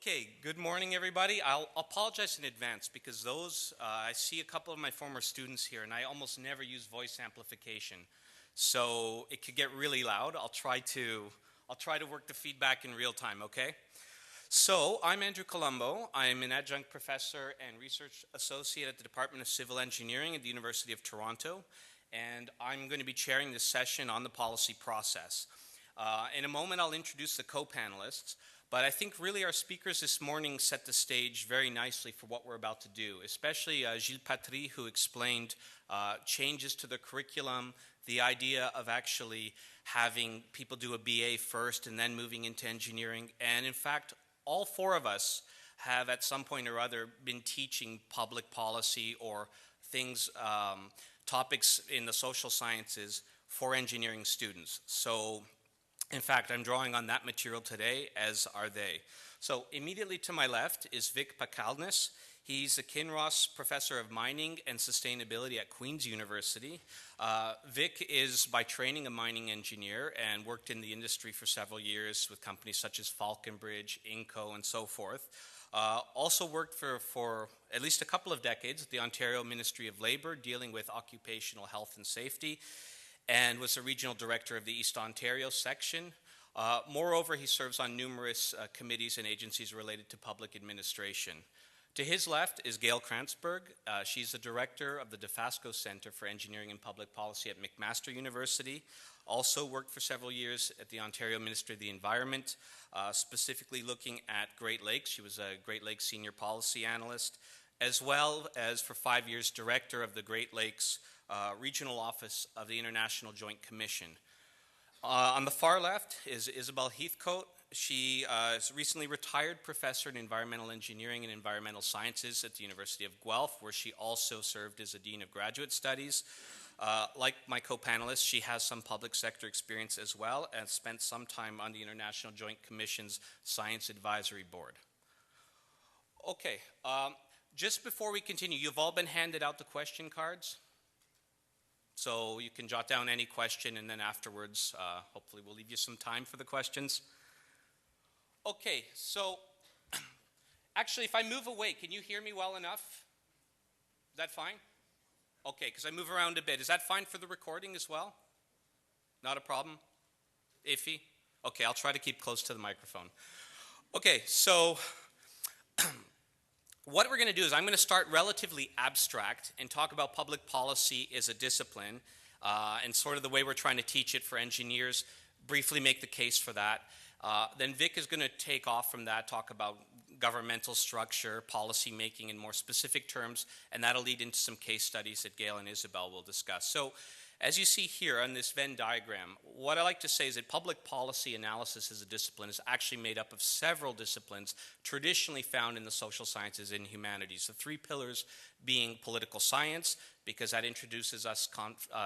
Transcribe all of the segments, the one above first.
Okay, good morning everybody. I'll apologize in advance because I see a couple of my former students here and I almost never use voice amplification. So it could get really loud. I'll try to work the feedback in real time, okay? So I'm Andrew Colombo. I'm an adjunct professor and research associate at the Department of Civil Engineering at the University of Toronto, and I'm going to be chairing this session on the policy process. In a moment I'll introduce the co-panelists. But I think really our speakers this morning set the stage very nicely for what we're about to do, especially Gilles Patry, who explained changes to the curriculum, the idea of actually having people do a BA first and then moving into engineering. And in fact, all four of us have at some point or other been teaching public policy or things, topics in the social sciences for engineering students. So in fact, I'm drawing on that material today, as are they. So immediately to my left is Vic Pakalnis. He's a Kinross Professor of Mining and Sustainability at Queen's University. Vic is by training a mining engineer and worked in the industry for several years with companies such as Falconbridge, Inco, and so forth. Also worked for at least a couple of decades at the Ontario Ministry of Labour, dealing with occupational health and safety, and was the regional director of the East Ontario section. Moreover, he serves on numerous committees and agencies related to public administration. To his left is Gail Krantzberg. She's the director of the Dofasco Center for Engineering and Public Policy at McMaster University. Also worked for several years at the Ontario Ministry of the Environment, specifically looking at Great Lakes. She was a Great Lakes Senior Policy Analyst, as well as for 5 years director of the Great Lakes Regional Office of the International Joint Commission. On the far left is Isobel Heathcote. She is a recently retired professor in environmental engineering and environmental sciences at the University of Guelph, where she also served as a dean of graduate studies. Like my co-panelists, she has some public sector experience as well and spent some time on the International Joint Commission's Science Advisory Board. Okay, just before we continue, you've all been handed out the question cards. So you can jot down any question, and then afterwards, hopefully we'll leave you some time for the questions. Okay, so actually, if I move away, can you hear me well enough? Is that fine? Okay, because I move around a bit. Is that fine for the recording as well? Not a problem? Iffy? Okay, I'll try to keep close to the microphone. Okay, so what we're going to do is I'm going to start relatively abstract and talk about public policy as a discipline and sort of the way we're trying to teach it for engineers, briefly make the case for that. Then Vic is going to take off from that, talk about governmental structure, policy making in more specific terms, and that'll lead into some case studies that Gail and Isabel will discuss. So as you see here on this Venn diagram, what I like to say is that public policy analysis as a discipline is actually made up of several disciplines traditionally found in the social sciences and humanities. The three pillars being political science, because that introduces us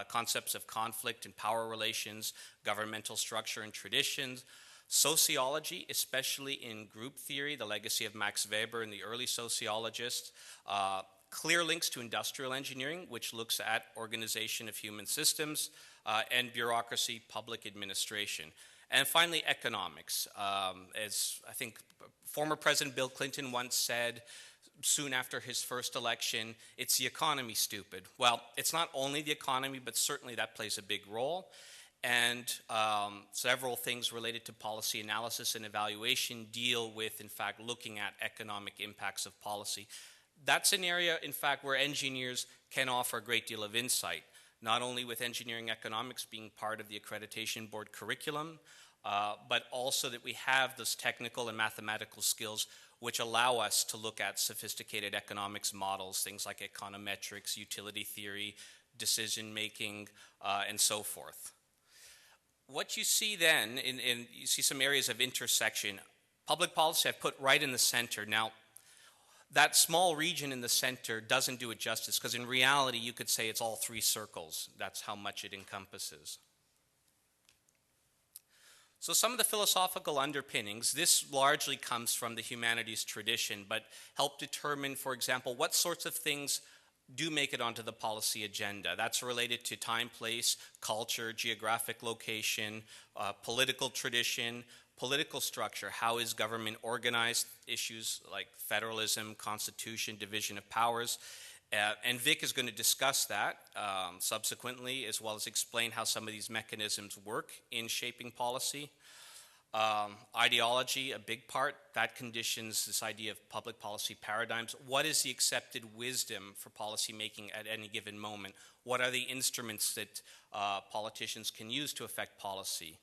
concepts of conflict and power relations, governmental structure and traditions. Sociology, especially in group theory, the legacy of Max Weber and the early sociologists. Clear links to industrial engineering, which looks at organization of human systems, and bureaucracy, public administration. And finally, economics. As I think former President Bill Clinton once said, soon after his first election, it's the economy, stupid. Well, it's not only the economy, but certainly that plays a big role. And several things related to policy analysis and evaluation deal with, in fact, looking at economic impacts of policy. That's an area, in fact, where engineers can offer a great deal of insight, not only with engineering economics being part of the accreditation board curriculum, but also that we have those technical and mathematical skills which allow us to look at sophisticated economics models, things like econometrics, utility theory, decision making, and so forth. What you see then, you see some areas of intersection. Public policy I've put right in the center. Now, that small region in the center doesn't do it justice, because in reality you could say it's all three circles. That's how much it encompasses. So some of the philosophical underpinnings, this largely comes from the humanities tradition, but help determine, for example, what sorts of things do make it onto the policy agenda. That's related to time, place, culture, geographic location, political tradition, political structure. How is government organized? Issues like federalism, constitution, division of powers. And Vic is going to discuss that subsequently, as well as explain how some of these mechanisms work in shaping policy. Ideology, a big part, that conditions this idea of public policy paradigms. What is the accepted wisdom for policy making at any given moment? What are the instruments that politicians can use to affect policy?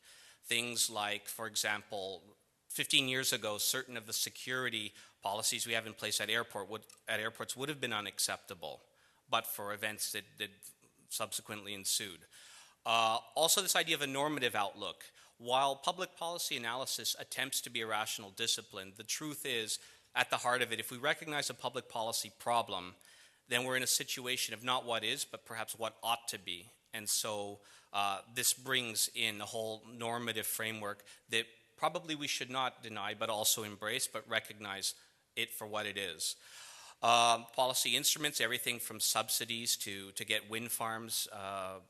Things like, for example, 15 years ago, certain of the security policies we have in place at airports would have been unacceptable, but for events that subsequently ensued. Also, this idea of a normative outlook. While public policy analysis attempts to be a rational discipline, the truth is, at the heart of it, if we recognize a public policy problem, then we're in a situation of not what is, but perhaps what ought to be. And so this brings in a whole normative framework that probably we should not deny, but also embrace, but recognize it for what it is. Policy instruments, everything from subsidies to get wind farms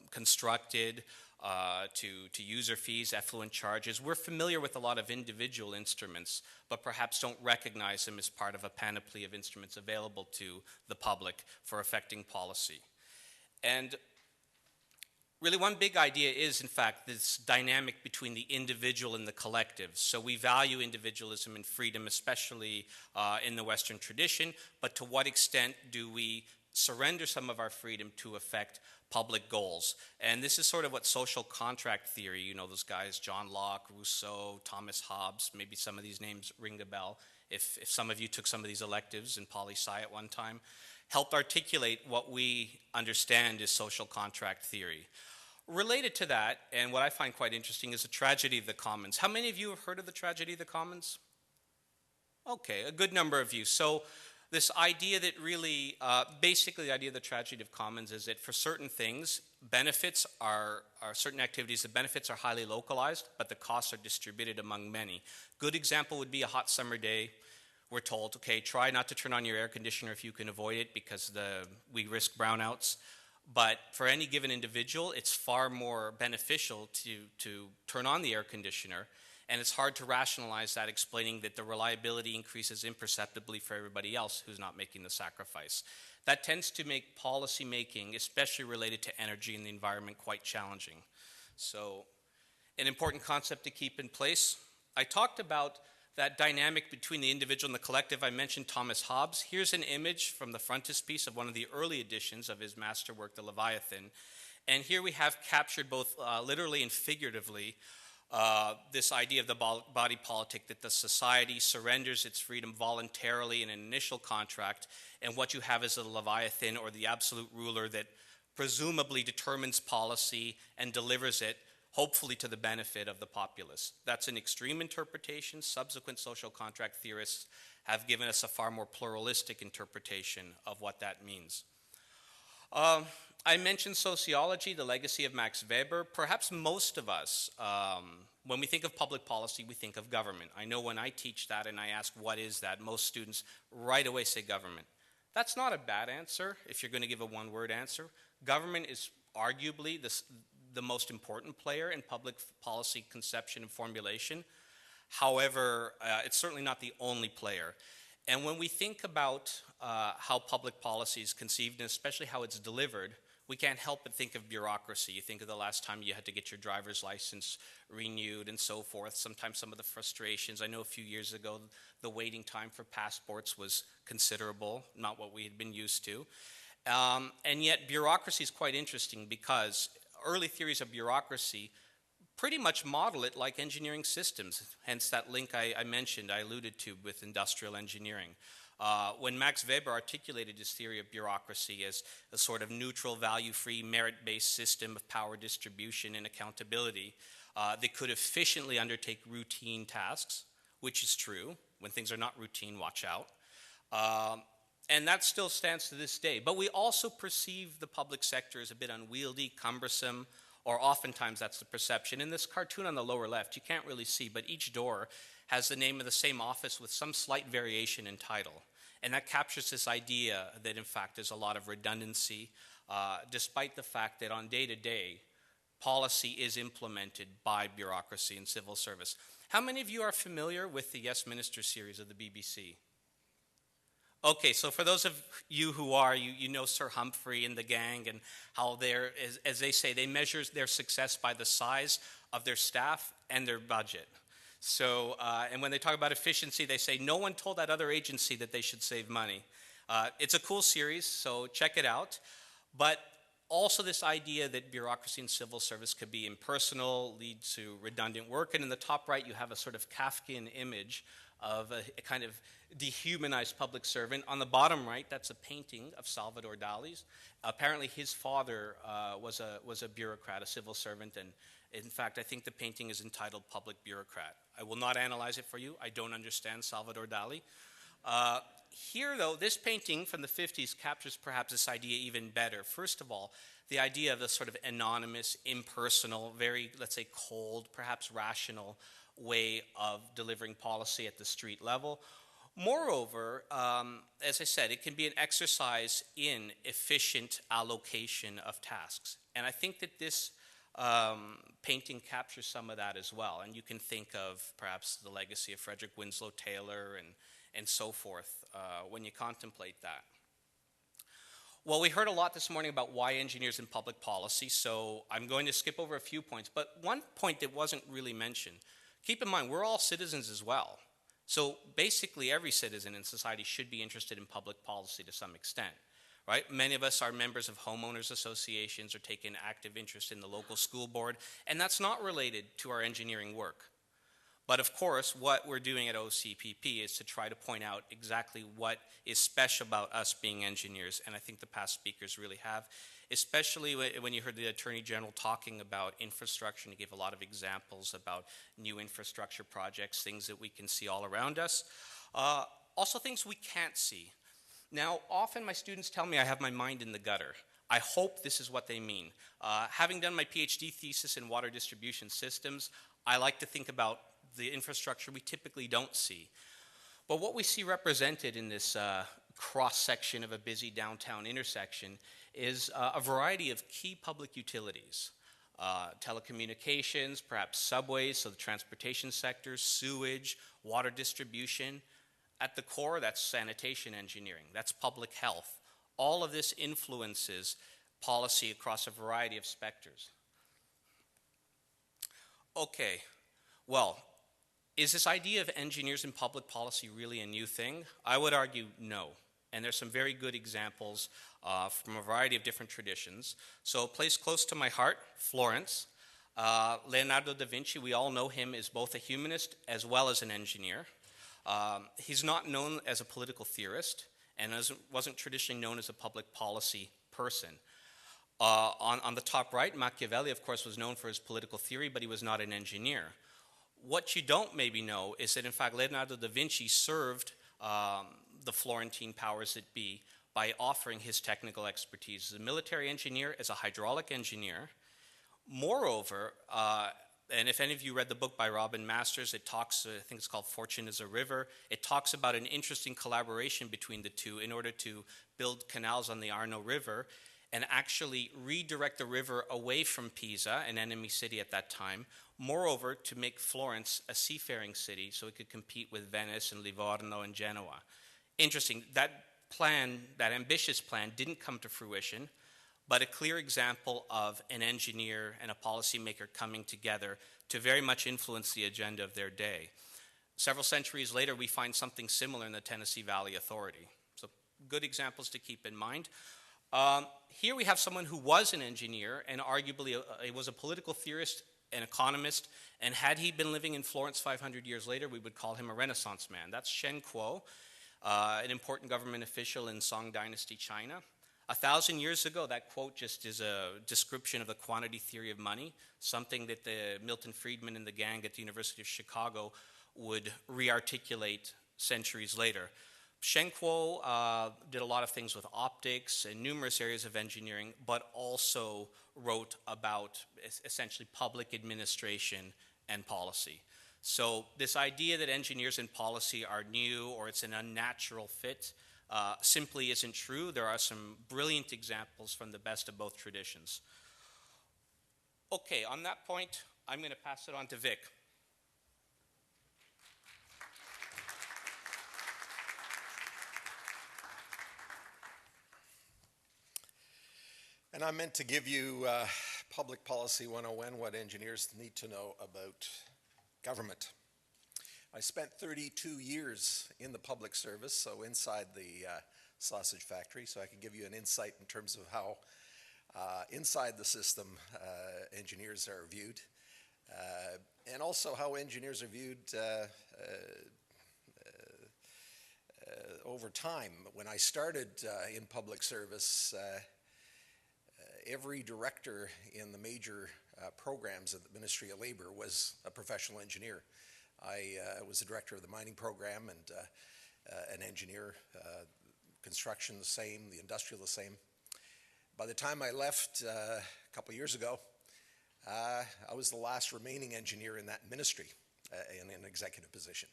constructed, to user fees, effluent charges. We're familiar with a lot of individual instruments, but perhaps don't recognize them as part of a panoply of instruments available to the public for affecting policy. And really one big idea is, in fact, this dynamic between the individual and the collective. So we value individualism and freedom, especially in the Western tradition, but to what extent do we surrender some of our freedom to affect public goals? And this is sort of what social contract theory, you know, those guys, John Locke, Rousseau, Thomas Hobbes, maybe some of these names ring a bell, if some of you took some of these electives in poli-sci at one time, helped articulate what we understand is social contract theory. Related to that, and what I find quite interesting, is the tragedy of the commons. How many of you have heard of the tragedy of the commons? Okay, a good number of you. So this idea that really, basically the idea of the tragedy of commons is that for certain things, benefits are certain activities, the benefits are highly localized, but the costs are distributed among many. Good example would be a hot summer day. We're told, okay, try not to turn on your air conditioner if you can avoid it because we risk brownouts. But for any given individual, it's far more beneficial to turn on the air conditioner. And it's hard to rationalize that, explaining that the reliability increases imperceptibly for everybody else who's not making the sacrifice. That tends to make policy making, especially related to energy and the environment, quite challenging. So an important concept to keep in place. I talked about that dynamic between the individual and the collective. I mentioned Thomas Hobbes. Here's an image from the frontispiece of one of the early editions of his masterwork, The Leviathan. And here we have captured both literally and figuratively this idea of the body politic, that the society surrenders its freedom voluntarily in an initial contract, and what you have is a Leviathan, or the absolute ruler, that presumably determines policy and delivers it, hopefully to the benefit of the populace. That's an extreme interpretation. Subsequent social contract theorists have given us a far more pluralistic interpretation of what that means. I mentioned sociology, the legacy of Max Weber. Perhaps most of us, when we think of public policy, we think of government. I know when I teach that and I ask what is that, most students right away say government. That's not a bad answer if you're going to give a one-word answer. Government is arguably the most important player in public policy conception and formulation. However, it's certainly not the only player. And when we think about how public policy is conceived, and especially how it's delivered, we can't help but think of bureaucracy. You think of the last time you had to get your driver's license renewed and so forth. Sometimes some of the frustrations. I know a few years ago, the waiting time for passports was considerable, not what we had been used to. And yet bureaucracy is quite interesting, because early theories of bureaucracy pretty much model it like engineering systems, hence that link I mentioned, I alluded to with industrial engineering. When Max Weber articulated his theory of bureaucracy as a sort of neutral, value-free, merit-based system of power distribution and accountability that could efficiently undertake routine tasks, which is true. When things are not routine, watch out. And that still stands to this day. But we also perceive the public sector as a bit unwieldy, cumbersome, or oftentimes that's the perception. In this cartoon on the lower left, you can't really see, but each door has the name of the same office with some slight variation in title. And that captures this idea that, in fact, there's a lot of redundancy, despite the fact that on day-to-day, policy is implemented by bureaucracy and civil service. How many of you are familiar with the Yes Minister series of the BBC? Okay, so for those of you who are, you know Sir Humphrey and the gang and how they're, as they say, they measure their success by the size of their staff and their budget. So, and when they talk about efficiency, they say no one told that other agency that they should save money. It's a cool series, so check it out. But also this idea that bureaucracy and civil service could be impersonal, lead to redundant work. And in the top right, you have a sort of Kafkian image of a kind of dehumanized public servant. On the bottom right, that's a painting of Salvador Dali's. Apparently his father was a bureaucrat, a civil servant, and in fact, I think the painting is entitled Public Bureaucrat. I will not analyze it for you. I don't understand Salvador Dali. Here, though, this painting from the 50s captures perhaps this idea even better. First of all, the idea of the sort of anonymous, impersonal, very, let's say, cold, perhaps rational way of delivering policy at the street level. Moreover, as I said, it can be an exercise in efficient allocation of tasks. And I think that this painting captures some of that as well. And you can think of perhaps the legacy of Frederick Winslow Taylor and so forth when you contemplate that. Well, we heard a lot this morning about why engineers in public policy, so I'm going to skip over a few points. But one point that wasn't really mentioned, keep in mind, we're all citizens as well. So basically every citizen in society should be interested in public policy to some extent. Right? Many of us are members of homeowners associations or take an active interest in the local school board, and that's not related to our engineering work. But of course, what we're doing at OCPP is to try to point out exactly what is special about us being engineers, and I think the past speakers really have, especially when you heard the Attorney General talking about infrastructure, and he gave a lot of examples about new infrastructure projects, things that we can see all around us. Also things we can't see. Now, often my students tell me I have my mind in the gutter. I hope this is what they mean. Having done my PhD thesis in water distribution systems, I like to think about the infrastructure we typically don't see. But what we see represented in this cross-section of a busy downtown intersection is a variety of key public utilities. Telecommunications, perhaps subways, so the transportation sector, sewage, water distribution. At the core, that's sanitation engineering, that's public health. All of this influences policy across a variety of specters. Okay, well, is this idea of engineers in public policy really a new thing? I would argue no. And there's some very good examples from a variety of different traditions. So a place close to my heart, Florence. Leonardo da Vinci, we all know him as both a humanist as well as an engineer. He's not known as a political theorist and wasn't traditionally known as a public policy person. On the top right, Machiavelli, of course, was known for his political theory, but he was not an engineer. What you don't maybe know is that, in fact, Leonardo da Vinci served the Florentine powers that be by offering his technical expertise as a military engineer, as a hydraulic engineer. Moreover, and if any of you read the book by Robin Masters, it talks, I think it's called Fortune is a River, it talks about an interesting collaboration between the two in order to build canals on the Arno River and actually redirect the river away from Pisa, an enemy city at that time, moreover, to make Florence a seafaring city so it could compete with Venice and Livorno and Genoa. Interesting, that plan, that ambitious plan, didn't come to fruition, but a clear example of an engineer and a policymaker coming together to very much influence the agenda of their day. Several centuries later, we find something similar in the Tennessee Valley Authority. So good examples to keep in mind. Here we have someone who was an engineer and arguably was a political theorist, an economist, and had he been living in Florence 500 years later, we would call him a Renaissance man. That's Shen Kuo, an important government official in Song Dynasty, China. 1,000 years ago, that quote just is a description of the quantity theory of money, something that the Milton Friedman and the gang at the University of Chicago would re-articulate centuries later. Shen Kuo did a lot of things with optics and numerous areas of engineering, but also wrote about essentially public administration and policy. So this idea that engineers in policy are new or it's an unnatural fit simply isn't true. There are some brilliant examples from the best of both traditions. Okay, on that point, I'm going to pass it on to Vic. And I'm meant to give you Public Policy 101, what engineers need to know about government. I spent 32 years in the public service, so inside the sausage factory, so I can give you an insight in terms of how inside the system engineers are viewed, and also how engineers are viewed over time. When I started in public service, every director in the major programs of the Ministry of Labor was a professional engineer. I was the director of the mining program and an engineer, construction the same, the industrial the same. By the time I left a couple years ago, I was the last remaining engineer in that ministry in an executive position.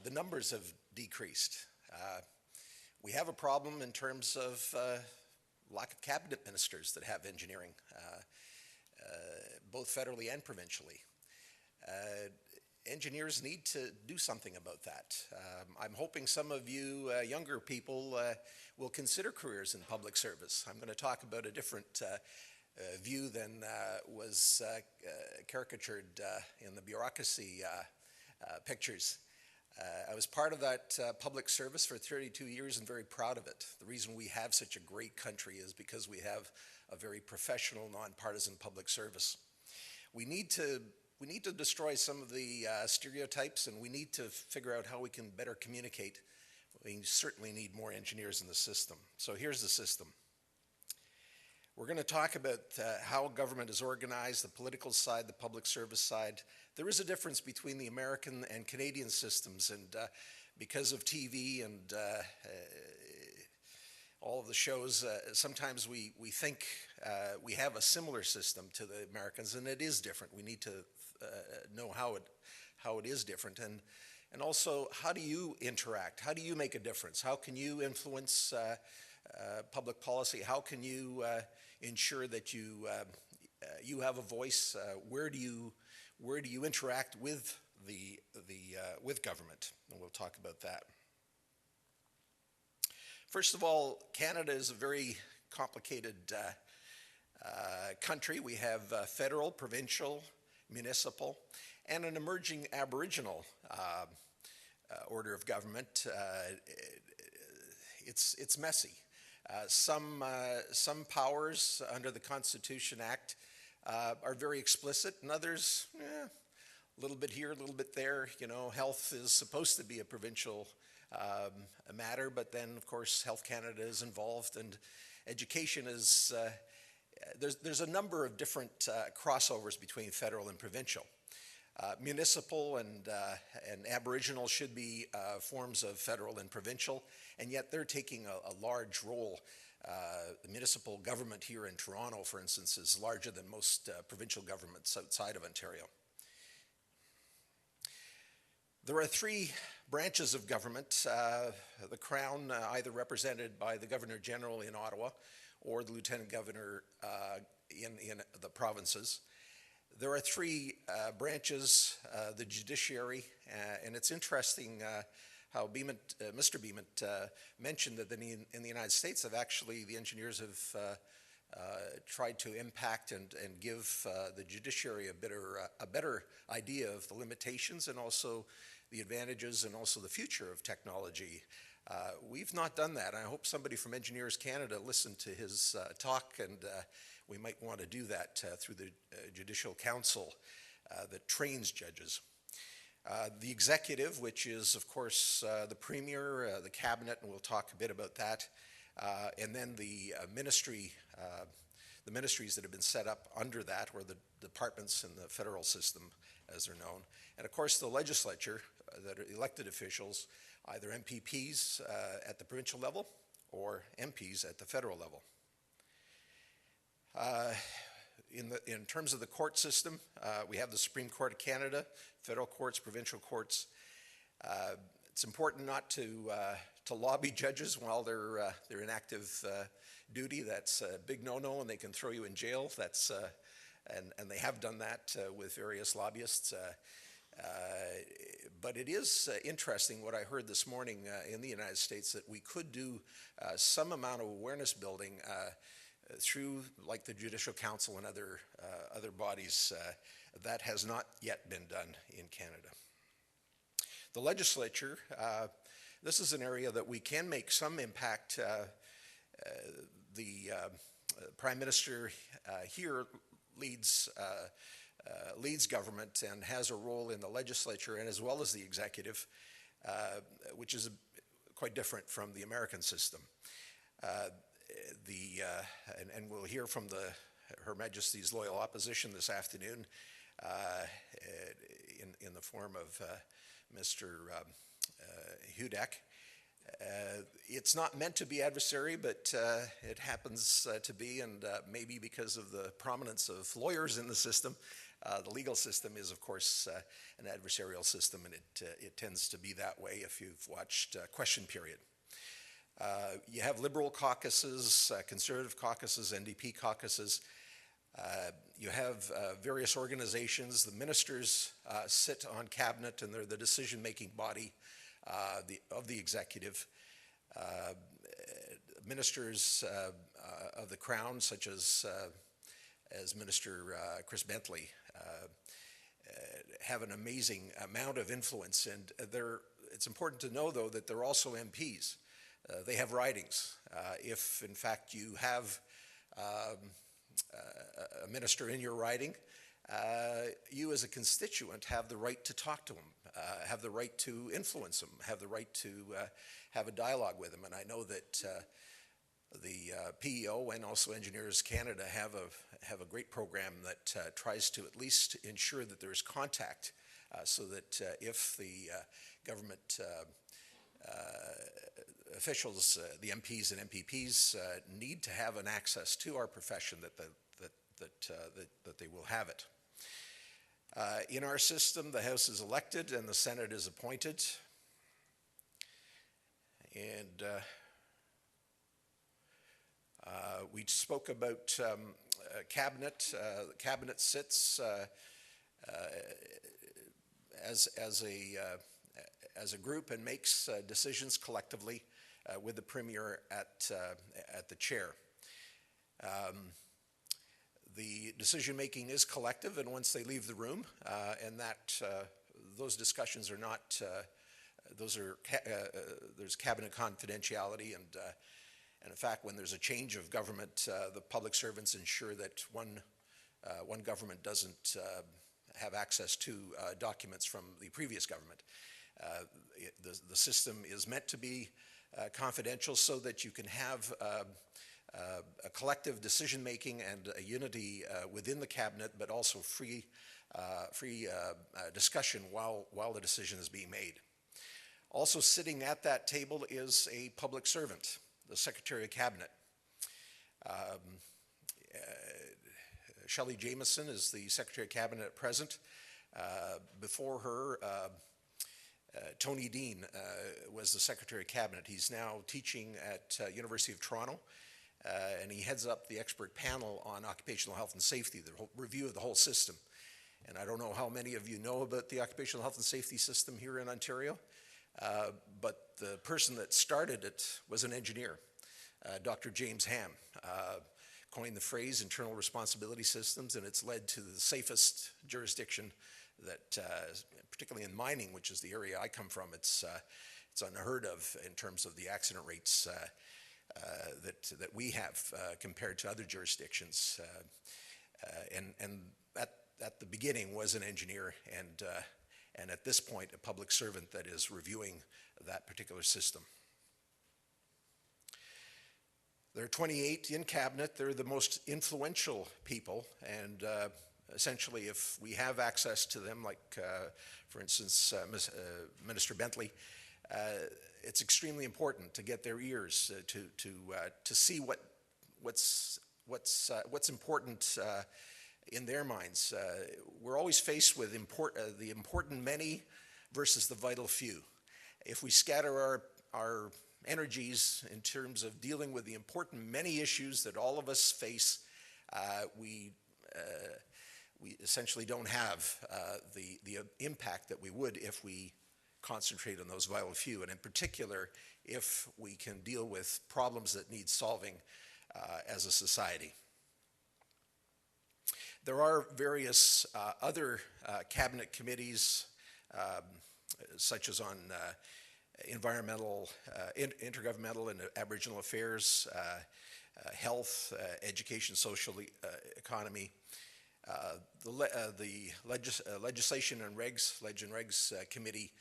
The numbers have decreased. We have a problem in terms of lack of cabinet ministers that have engineering, both federally and provincially. Engineers need to do something about that. I'm hoping some of you younger people will consider careers in public service. I'm going to talk about a different view than was caricatured in the bureaucracy pictures. I was part of that public service for 32 years and very proud of it. The reason we have such a great country is because we have a very professional, nonpartisan public service. We need to destroy some of the stereotypes, and we need to figure out how we can better communicate. We certainly need more engineers in the system. So here's the system. We're going to talk about how government is organized, the political side, the public service side. There is a difference between the American and Canadian systems, and because of TV and all of the shows, sometimes we think we have a similar system to the Americans, and it is different. We need to know how it is different, and also how do you interact? How do you make a difference? How can you influence public policy? How can you ensure that you have a voice? Where do you interact with with government? And we'll talk about that. First of all, Canada is a very complicated country. We have federal, provincial, municipal, and an emerging Aboriginal order of government. It's messy. Some powers under the Constitution Act are very explicit, and others, a little bit here, a little bit there. You know, health is supposed to be a provincial matter, but then, of course, Health Canada is involved, and education is. There's a number of different crossovers between federal and provincial. Municipal and Aboriginal should be forms of federal and provincial, and yet they're taking a large role. The municipal government here in Toronto, for instance, is larger than most provincial governments outside of Ontario. There are three branches of government. The Crown, either represented by the Governor-General in Ottawa or the Lieutenant Governor in the provinces. There are three branches, the judiciary, and it's interesting how Mr. Beament mentioned that in the United States, the engineers have tried to impact and give the judiciary a better idea of the limitations and also the advantages and also the future of technology. We've not done that. I hope somebody from Engineers Canada listened to his talk, and we might want to do that through the Judicial Council that trains judges. The executive, which is, of course, the Premier, the Cabinet, and we'll talk a bit about that, and then the ministries that have been set up under that, or the departments in the federal system, as they're known. And, of course, the legislature, that are elected officials, either MPPs at the provincial level or MPs at the federal level. In terms of the court system, we have the Supreme Court of Canada, federal courts, provincial courts. It's important not to lobby judges while they're in active duty. That's a big no-no, and they can throw you in jail. And they have done that with various lobbyists. But it is interesting what I heard this morning in the United States, that we could do some amount of awareness building through like the Judicial Council and other bodies. That has not yet been done in Canada. The legislature, this is an area that we can make some impact. The Prime Minister here leads government and has a role in the legislature and as well as the executive, which is quite different from the American system. And we'll hear from Her Majesty's Loyal Opposition this afternoon in the form of Mr. Hudek. It's not meant to be adversary, but it happens to be, and maybe because of the prominence of lawyers in the system, the legal system is, of course, an adversarial system, and it tends to be that way if you've watched Question Period. You have Liberal caucuses, Conservative caucuses, NDP caucuses. You have various organizations. The ministers sit on cabinet, and they're the decision-making body of the executive. Ministers of the Crown, such as Minister Chris Bentley, have an amazing amount of influence, and it's important to know, though, that they're also MPs. They have ridings. If, in fact, you have a minister in your riding, you as a constituent have the right to talk to him, have the right to influence him, have the right to have a dialogue with him. And I know that the PEO and also Engineers Canada have a great program that tries to at least ensure that there's contact so that if the government officials, the MPs and MPPs, need to have an access to our profession, that they will have it. In our system, the House is elected and the Senate is appointed. And we spoke about cabinet. The cabinet sits as a group and makes decisions collectively with the Premier at the chair. The decision-making is collective, and once they leave the room, and those discussions are not, there's cabinet confidentiality, and in fact, when there's a change of government, the public servants ensure that one government doesn't have access to documents from the previous government. The system is meant to be confidential so that you can have a collective decision-making and a unity within the cabinet, but also free discussion while the decision is being made. Also sitting at that table is a public servant, the Secretary of Cabinet. Shelley Jameson is the Secretary of Cabinet at present. Before her, Tony Dean was the Secretary of Cabinet. He's now teaching at University of Toronto, and he heads up the expert panel on occupational health and safety, the whole review of the whole system. And I don't know how many of you know about the occupational health and safety system here in Ontario, but the person that started it was an engineer, Dr. James Ham, coined the phrase internal responsibility systems, and it's led to the safest jurisdiction that, particularly in mining, which is the area I come from, it's unheard of in terms of the accident rates that we have compared to other jurisdictions. And at the beginning was an engineer, and at this point a public servant that is reviewing that particular system. There are 28 in cabinet. They're the most influential people, and essentially if we have access to them, like for instance Minister Bentley, it's extremely important to get their ears to see what's important in their minds. We're always faced with the important many versus the vital few. If we scatter our energies in terms of dealing with the important many issues that all of us face, we essentially don't have the impact that we would if we concentrate on those vital few, and in particular, if we can deal with problems that need solving as a society. There are various other cabinet committees, such as on environmental, intergovernmental and Aboriginal affairs, health, education, social economy. The Legislation and Regs, Leg and Regs Committee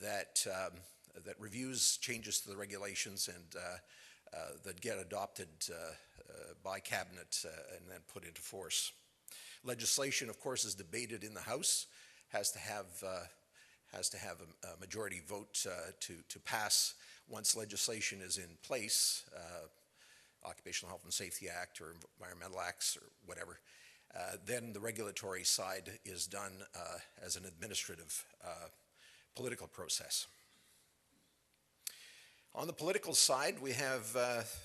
that reviews changes to the regulations and that get adopted by Cabinet and then put into force. Legislation, of course, is debated in the House, has to have a majority vote to pass. Once legislation is in place, Occupational Health and Safety Act or Environmental Acts or whatever, then the regulatory side is done as an administrative political process. On the political side, we have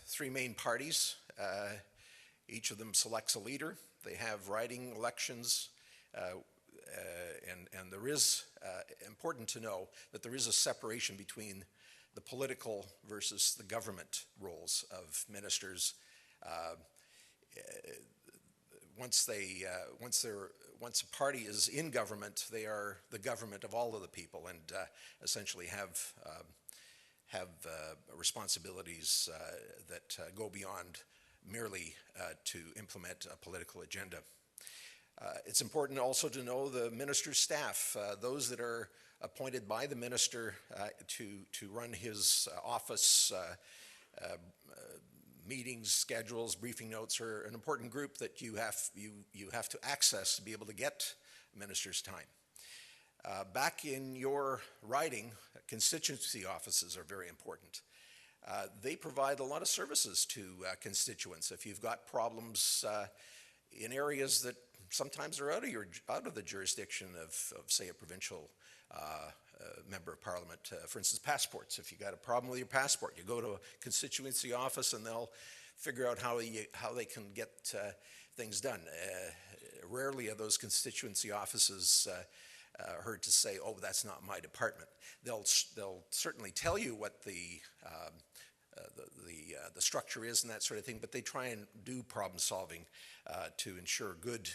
three main parties. Each of them selects a leader. They have riding elections, and there is, important to know, that there is a separation between the political versus the government roles of ministers. Once a party is in government, they are the government of all of the people and essentially have responsibilities that go beyond merely to implement a political agenda. It's important also to know the minister's staff, those that are appointed by the minister to run his office, meetings, schedules, briefing notes are an important group that you have to access to be able to get a minister's time. Back in your riding, constituency offices are very important. They provide a lot of services to constituents. If you've got problems in areas that sometimes are out of the jurisdiction of say, a provincial member of parliament, for instance, passports. If you got a problem with your passport, you go to a constituency office and they'll figure out how they can get things done. Rarely are those constituency offices heard to say, "Oh, that's not my department." They'll certainly tell you what the structure is and that sort of thing, but they try and do problem solving to ensure good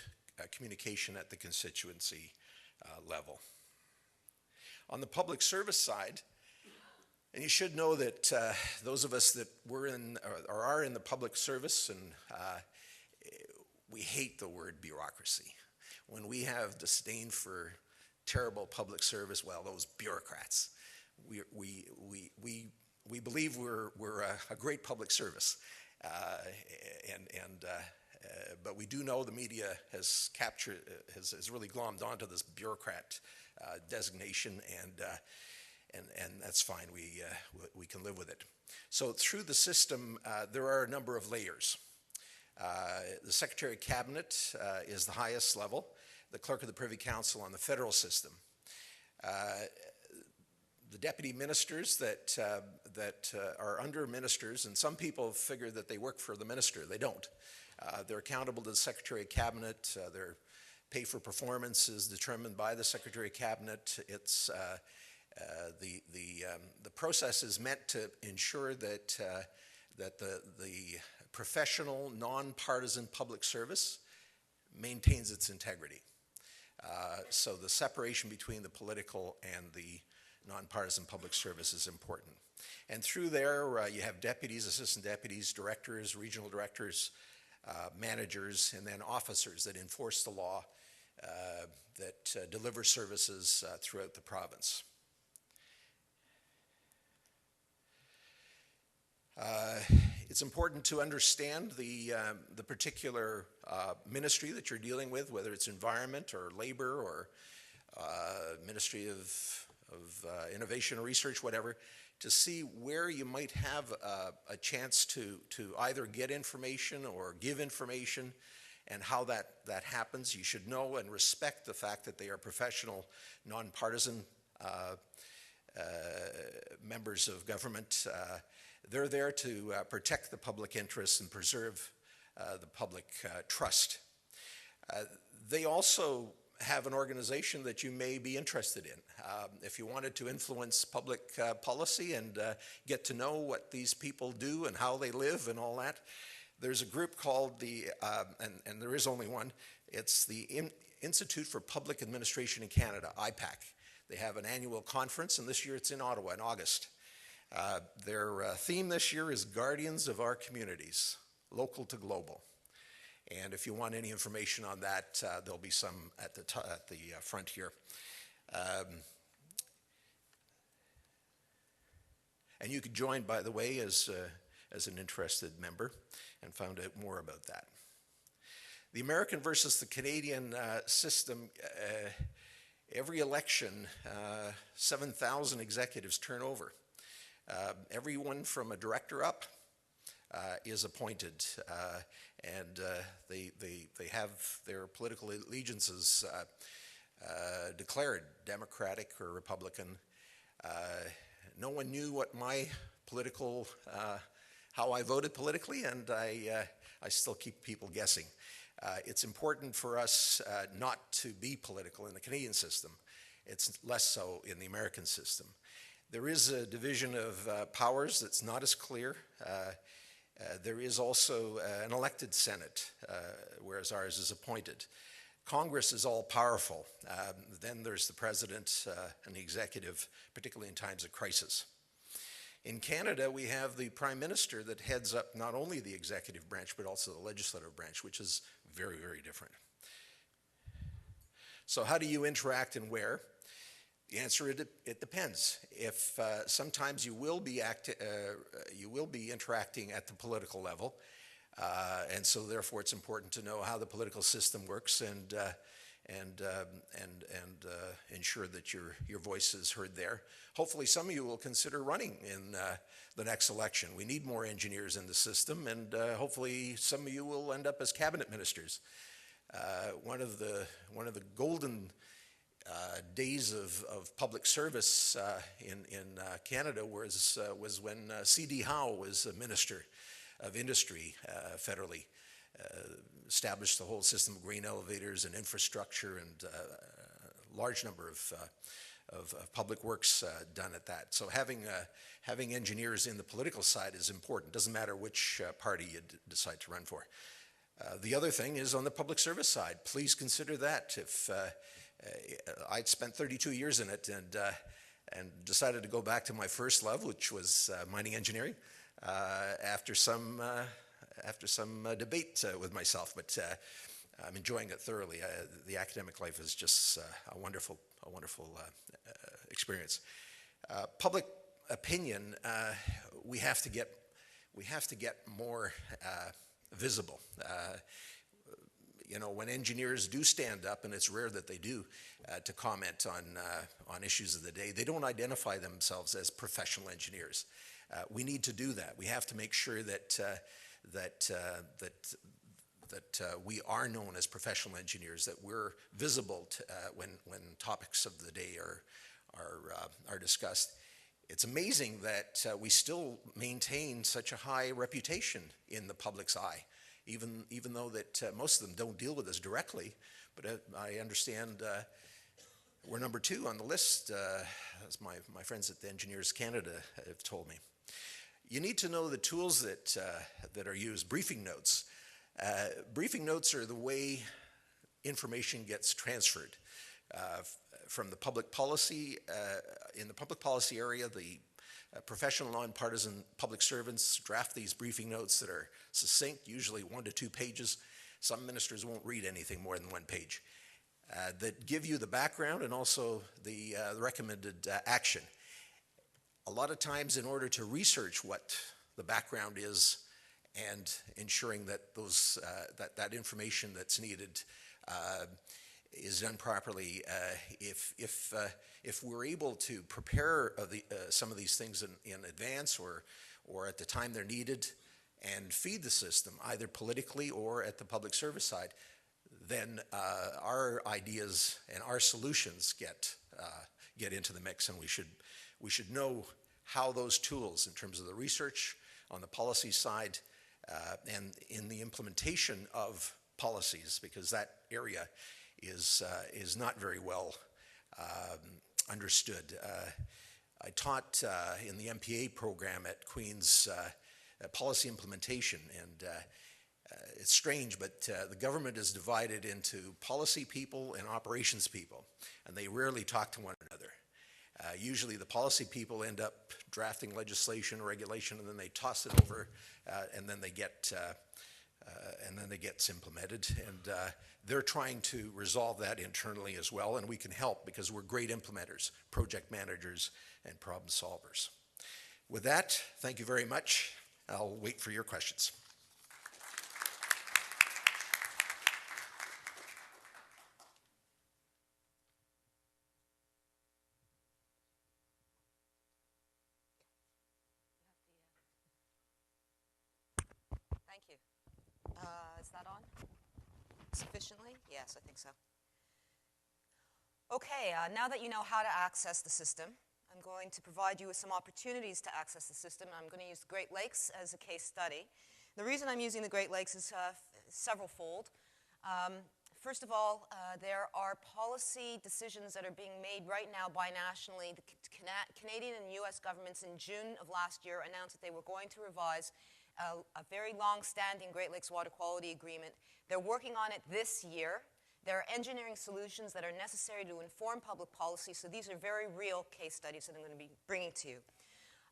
communication at the constituency level. On the public service side, and you should know that those of us that were in or are in the public service, and we hate the word bureaucracy. When we have disdain for terrible public service, well, those bureaucrats. We believe we're a great public service, but we do know the media has really glommed onto this bureaucrat designation, and that's fine. We can live with it. So through the system, there are a number of layers. The Secretary of Cabinet is the highest level. The Clerk of the Privy Council on the federal system. The deputy ministers that are under ministers, and some people figure that they work for the minister. They don't. They're accountable to the Secretary of Cabinet. Their pay for performance is determined by the Secretary of Cabinet. It's the process is meant to ensure that the professional, non-partisan public service maintains its integrity. So the separation between the political and the nonpartisan public service is important. And through there, you have deputies, assistant deputies, directors, regional directors, managers, and then officers that enforce the law, that deliver services throughout the province. It's important to understand the particular ministry that you're dealing with, whether it's environment or labor or Ministry of Innovation or Research, whatever, to see where you might have a chance to either get information or give information, and how that happens. You should know and respect the fact that they are professional, nonpartisan members of government. They're there to protect the public interest and preserve the public trust. They also have an organization that you may be interested in. If you wanted to influence public policy and get to know what these people do and how they live and all that, There's a group called and there is only one, it's the Institute for Public Administration in Canada, IPAC. They have an annual conference, and this year it's in Ottawa in August. Their theme this year is Guardians of Our Communities, Local to Global. And if you want any information on that, there'll be some at the front here. And you could join, by the way, as an interested member and find out more about that. The American versus the Canadian system, every election, 7,000 executives turn over. Everyone from a director up is appointed, and they have their political allegiances declared, Democratic or Republican. No one knew what my how I voted politically, and I still keep people guessing. It's important for us not to be political in the Canadian system. It's less so in the American system. There is a division of powers that's not as clear. There is also an elected Senate, whereas ours is appointed. Congress is all powerful. Then there's the president and the executive, particularly in times of crisis. In Canada, we have the prime minister that heads up not only the executive branch, but also the legislative branch, which is very, very different. So how do you interact and where? The answer, it depends. If sometimes you will be interacting at the political level, and so therefore it's important to know how the political system works and ensure that your voice is heard there. Hopefully some of you will consider running in the next election. We need more engineers in the system, and hopefully some of you will end up as cabinet ministers. One of the golden days of public service in Canada was when C.D. Howe was a minister of industry federally. Established the whole system of grain elevators and infrastructure, and a large number of public works done at that. So having engineers in the political side is important. Doesn't matter which party you decide to run for. The other thing is on the public service side. Please consider that. If I'd spent 32 years in it and decided to go back to my first love, which was mining engineering, after some debate with myself, but I'm enjoying it thoroughly. The academic life is just a wonderful experience. Public opinion, we have to get more visible. When engineers do stand up, and it's rare that they do, to comment on issues of the day, they don't identify themselves as professional engineers. We need to do that. We have to make sure that we are known as professional engineers, that we're visible when topics of the day are discussed. It's amazing that we still maintain such a high reputation in the public's eye, even though that most of them don't deal with us directly. But I understand we're number 2 on the list, as my friends at the Engineers Canada have told me. You need to know the tools that are used. Briefing notes. Briefing notes are the way information gets transferred from the public policy. In the public policy area, the professional, nonpartisan public servants draft these briefing notes that are succinct, usually 1 to 2 pages. Some ministers won't read anything more than 1 page. That give you the background and also the recommended action. A lot of times, in order to research what the background is and ensuring that that information that's needed is done properly, if we're able to prepare some of these things in advance or at the time they're needed and feed the system, either politically or at the public service side, then our ideas and our solutions get into the mix, and we should know how those tools, in terms of the research on the policy side and in the implementation of policies, because that area is not very well understood. I taught in the MPA program at Queen's policy implementation, and It's strange, but the government is divided into policy people and operations people, and they rarely talk to one another. Usually the policy people end up drafting legislation or regulation, and then they toss it over, and then they gets implemented. And they're trying to resolve that internally as well, and we can help because we're great implementers, project managers, and problem solvers. With that, thank you very much. I'll wait for your questions. Thank you. Is that on sufficiently? Yes, I think so. Okay, now that you know how to access the system, I'm going to provide you with some opportunities to access the system. I'm going to use the Great Lakes as a case study. The reason I'm using the Great Lakes is several-fold. First of all, there are policy decisions that are being made right now binationally. The Canadian and U.S. governments in June of last year announced that they were going to revise a very long-standing Great Lakes Water Quality Agreement. They're working on it this year. There are engineering solutions that are necessary to inform public policy, so these are very real case studies that I'm going to be bringing to you.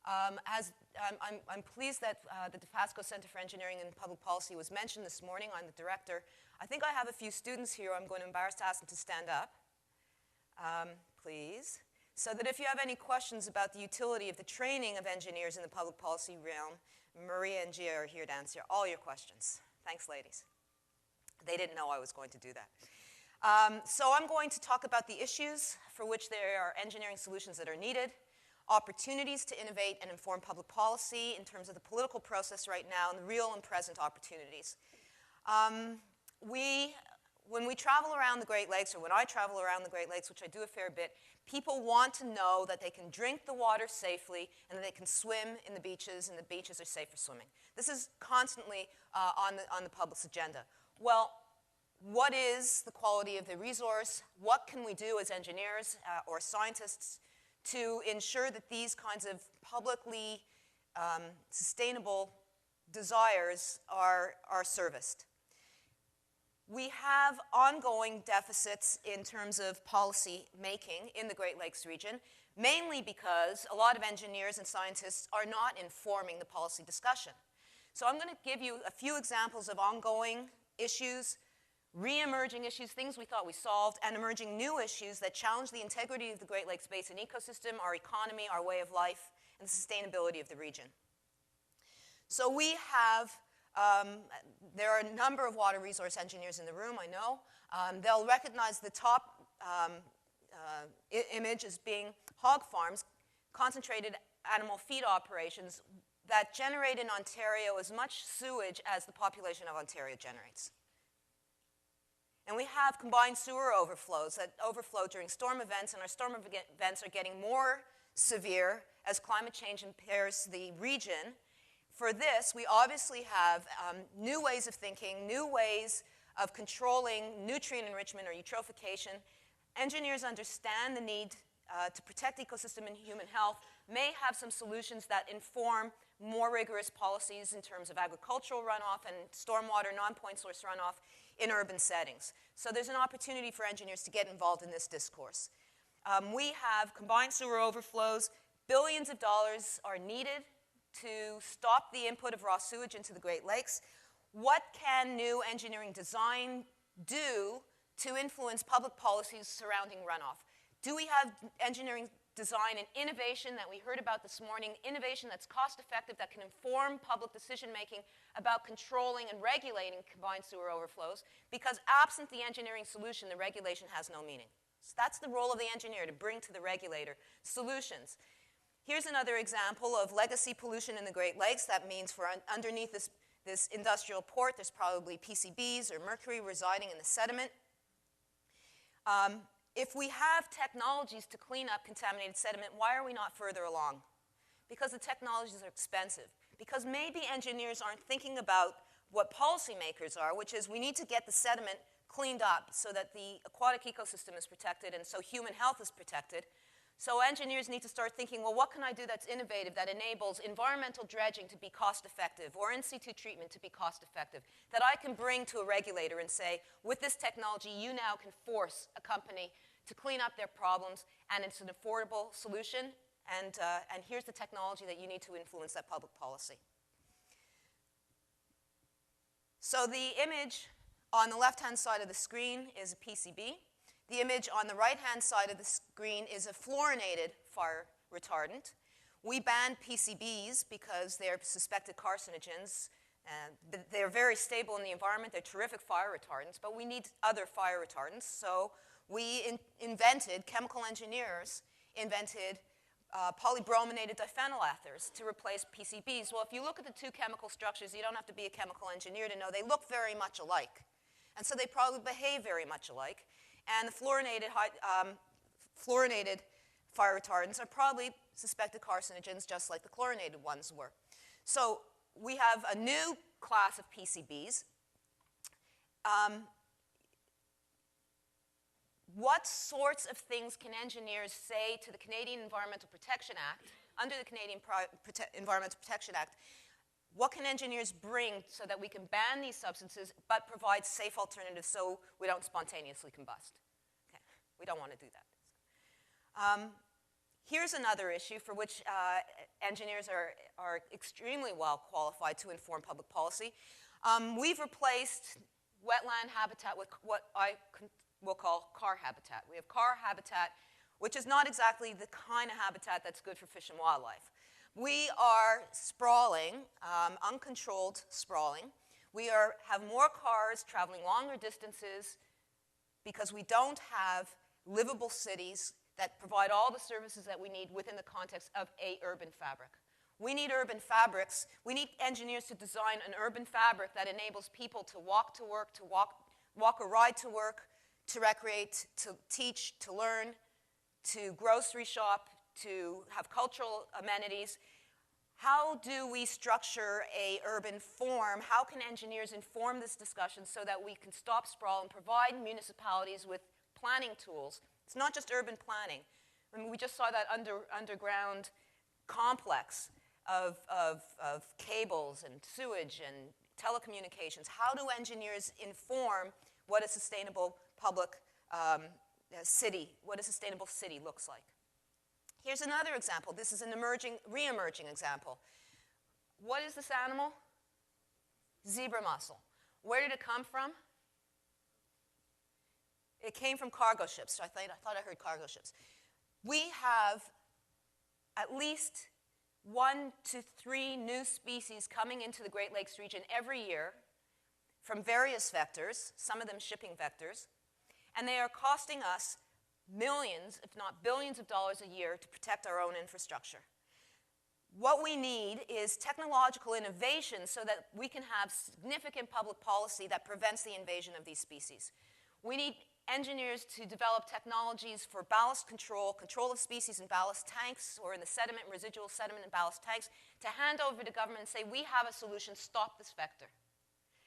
I'm pleased that the Dofasco Center for Engineering and Public Policy was mentioned this morning. I'm the director. I think I have a few students here. I'm going to embarrass to ask them to stand up, please, so that if you have any questions about the utility of the training of engineers in the public policy realm, Maria and Gia are here to answer all your questions. Thanks, ladies. They didn't know I was going to do that. So I'm going to talk about the issues for which there are engineering solutions that are needed, opportunities to innovate and inform public policy in terms of the political process right now, and the real and present opportunities. When we travel around the Great Lakes, or when I travel around the Great Lakes, which I do a fair bit, people want to know that they can drink the water safely and that they can swim in the beaches, and the beaches are safe for swimming. This is constantly on the public's agenda. Well, what is the quality of the resource? What can we do as engineers or scientists to ensure that these kinds of publicly sustainable desires are serviced? We have ongoing deficits in terms of policy making in the Great Lakes region, mainly because a lot of engineers and scientists are not informing the policy discussion. So I'm going to give you a few examples of ongoing issues, re-emerging issues, things we thought we solved, and emerging new issues that challenge the integrity of the Great Lakes Basin ecosystem, our economy, our way of life, and the sustainability of the region. So we have, there are a number of water resource engineers in the room, I know. They'll recognize the top image as being hog farms, concentrated animal feed operations that generate in Ontario as much sewage as the population of Ontario generates. And we have combined sewer overflows that overflow during storm events, and our storm events are getting more severe as climate change impairs the region. For this, we obviously have new ways of thinking, new ways of controlling nutrient enrichment or eutrophication. Engineers understand the need to protect ecosystem and human health, may have some solutions that inform more rigorous policies in terms of agricultural runoff and stormwater non-point source runoff in urban settings. So there's an opportunity for engineers to get involved in this discourse. We have combined sewer overflows. Billions of dollars are needed to stop the input of raw sewage into the Great Lakes. What can new engineering design do to influence public policies surrounding runoff? Do we have engineering design and innovation that we heard about this morning, innovation that's cost-effective, that can inform public decision-making about controlling and regulating combined sewer overflows? Because absent the engineering solution, the regulation has no meaning. So that's the role of the engineer, to bring to the regulator solutions. Here's another example of legacy pollution in the Great Lakes. That means for underneath this industrial port, there's probably PCBs or mercury residing in the sediment. If we have technologies to clean up contaminated sediment, why are we not further along? Because the technologies are expensive. Because maybe engineers aren't thinking about what policymakers are, which is we need to get the sediment cleaned up so that the aquatic ecosystem is protected and so human health is protected. So engineers need to start thinking, well, what can I do that's innovative, that enables environmental dredging to be cost-effective, or in situ treatment to be cost-effective, that I can bring to a regulator and say, with this technology, you now can force a company to clean up their problems, and it's an affordable solution, and here's the technology that you need to influence that public policy. So the image on the left-hand side of the screen is a PCB. The image on the right-hand side of the screen is a fluorinated fire retardant. We banned PCBs because they're suspected carcinogens. They're very stable in the environment. They're terrific fire retardants, but we need other fire retardants. So we chemical engineers invented polybrominated diphenyl ethers to replace PCBs. Well, if you look at the two chemical structures, you don't have to be a chemical engineer to know they look very much alike. And so they probably behave very much alike. And the fluorinated fire retardants are probably suspected carcinogens, just like the chlorinated ones were. So we have a new class of PCBs. What sorts of things can engineers say to the Canadian Environmental Protection Act, under the Canadian Environmental Protection Act? What can engineers bring so that we can ban these substances but provide safe alternatives so we don't spontaneously combust? Okay. We don't want to do that. Here's another issue for which engineers are extremely well qualified to inform public policy. We've replaced wetland habitat with what we'll call car habitat. We have car habitat, which is not exactly the kind of habitat that's good for fish and wildlife. We are sprawling, uncontrolled sprawling. We have more cars traveling longer distances because we don't have livable cities that provide all the services that we need within the context of an urban fabric. We need urban fabrics. We need engineers to design an urban fabric that enables people to walk to work, to walk or ride to work, to recreate, to teach, to learn, to grocery shop, to have cultural amenities. How do we structure an urban form? How can engineers inform this discussion so that we can stop sprawl and provide municipalities with planning tools? It's not just urban planning. I mean, we just saw that underground complex of cables and sewage and telecommunications. How do engineers inform what a sustainable public city, what a sustainable city looks like? Here's another example. This is an re-emerging example. What is this animal? Zebra mussel. Where did it come from? It came from cargo ships. So I thought I heard cargo ships. We have at least 1 to 3 new species coming into the Great Lakes region every year from various vectors, some of them shipping vectors, and they are costing us millions, if not billions of dollars a year to protect our own infrastructure. What we need is technological innovation so that we can have significant public policy that prevents the invasion of these species. We need engineers to develop technologies for ballast control of species in ballast tanks or in the sediment, residual sediment in ballast tanks, to hand over to government and say, we have a solution, stop this vector.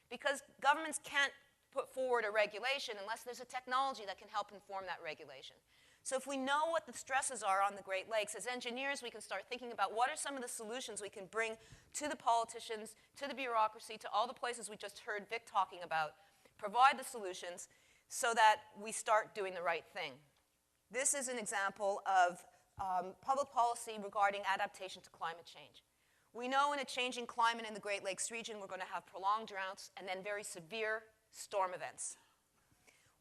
Because governments can't put forward a regulation unless there's a technology that can help inform that regulation. So if we know what the stresses are on the Great Lakes, as engineers we can start thinking about what are some of the solutions we can bring to the politicians, to the bureaucracy, to all the places we just heard Vic talking about, provide the solutions so that we start doing the right thing. This is an example of public policy regarding adaptation to climate change. We know in a changing climate in the Great Lakes region we're going to have prolonged droughts and then very severe storm events.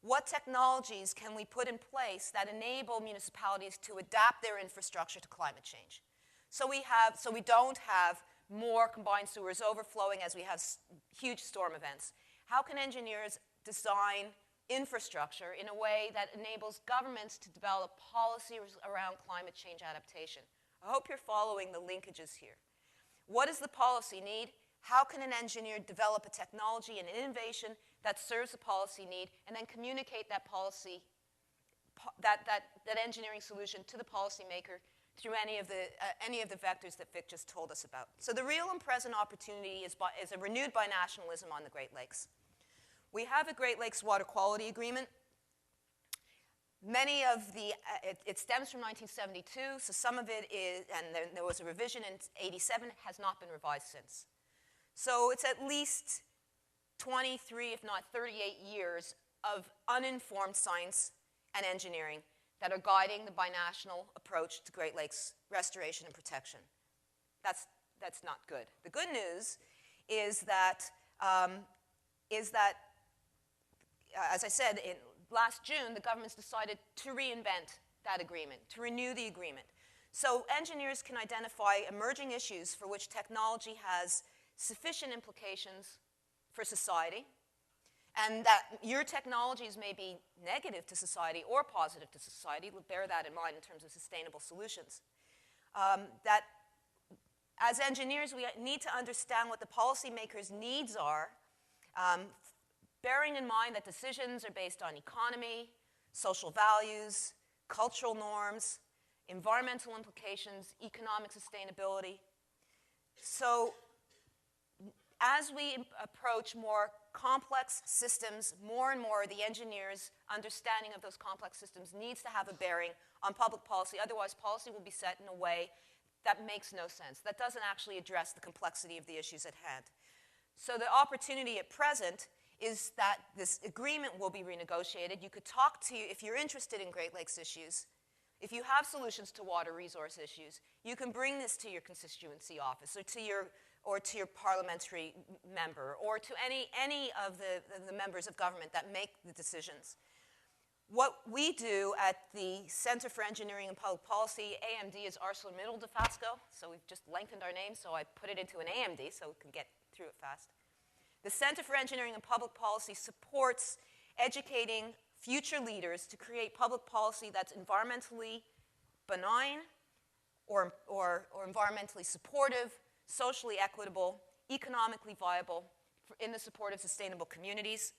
What technologies can we put in place that enable municipalities to adapt their infrastructure to climate change? So we don't have more combined sewers overflowing as we have huge storm events. How can engineers design infrastructure in a way that enables governments to develop policies around climate change adaptation? I hope you're following the linkages here. What does the policy need? How can an engineer develop a technology and innovation that serves the policy need and then communicate that policy, that engineering solution to the policymaker through any of the vectors that Vic just told us about? So the real and present opportunity is a renewed binationalism on the Great Lakes. We have a Great Lakes Water Quality Agreement. Many of the, it stems from 1972, so some of it is, and there was a revision in 87, has not been revised since. So it's at least 23, if not 38 years of uninformed science and engineering that are guiding the binational approach to Great Lakes restoration and protection. That's not good. The good news is that, as I said, last June, the government's decided to reinvent that agreement, to renew the agreement. So engineers can identify emerging issues for which technology has sufficient implications for society, and that your technologies may be negative to society or positive to society. We'll bear that in mind in terms of sustainable solutions. That as engineers, we need to understand what the policymakers' needs are, bearing in mind that decisions are based on economy, social values, cultural norms, environmental implications, economic sustainability. So as we approach more complex systems, more and more the engineers' understanding of those complex systems needs to have a bearing on public policy. Otherwise, policy will be set in a way that makes no sense, that doesn't actually address the complexity of the issues at hand. So the opportunity at present is that this agreement will be renegotiated. You could talk to, if you're interested in Great Lakes issues, if you have solutions to water resource issues, you can bring this to your constituency office or to your parliamentary member or to any of the members of government that make the decisions. What we do at the Center for Engineering and Public Policy, AMD, is ArcelorMittal Dofasco, so we've just lengthened our name, so I put it into an AMD so we can get through it fast. The Center for Engineering and Public Policy supports educating future leaders to create public policy that's environmentally benign or environmentally supportive, socially equitable, economically viable, in the support of sustainable communities.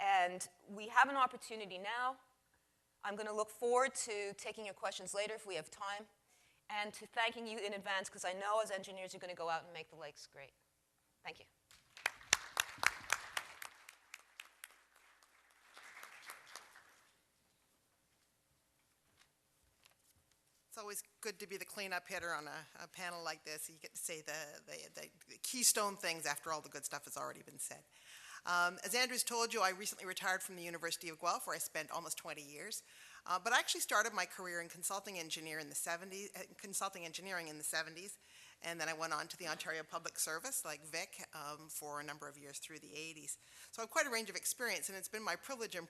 And we have an opportunity now. I'm going to look forward to taking your questions later if we have time, and to thanking you in advance, because I know as engineers you're going to go out and make the lakes great. Thank you. It's always good to be the cleanup hitter on a panel like this. You get to say the keystone things after all the good stuff has already been said. As Andrew's told you, I recently retired from the University of Guelph, where I spent almost 20 years. But I actually started my career in consulting engineering in the 70s, and then I went on to the Ontario Public Service, like Vic, for a number of years through the 80s. So I have quite a range of experience, and it's been my privilege and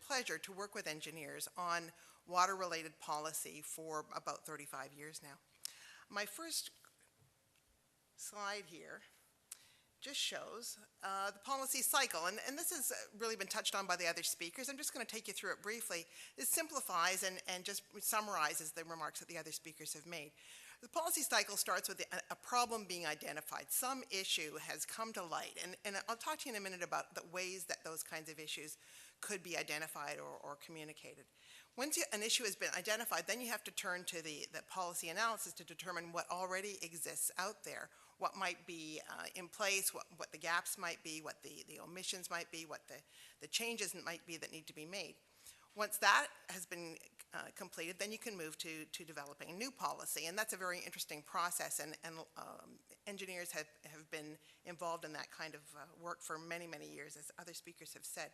pleasure to work with engineers on water-related policy for about 35 years now. My first slide here just shows the policy cycle, and this has really been touched on by the other speakers. I'm just going to take you through it briefly. It simplifies and just summarizes the remarks that the other speakers have made. The policy cycle starts with a problem being identified. Some issue has come to light, and I'll talk to you in a minute about the ways that those kinds of issues could be identified or communicated. Once an issue has been identified, then you have to turn to the policy analysis to determine what already exists out there, what might be in place, what the gaps might be, what the omissions might be, what the changes might be that need to be made. Once that has been completed, then you can move to developing a new policy, and that's a very interesting process, and engineers have been involved in that kind of work for many, many years, as other speakers have said.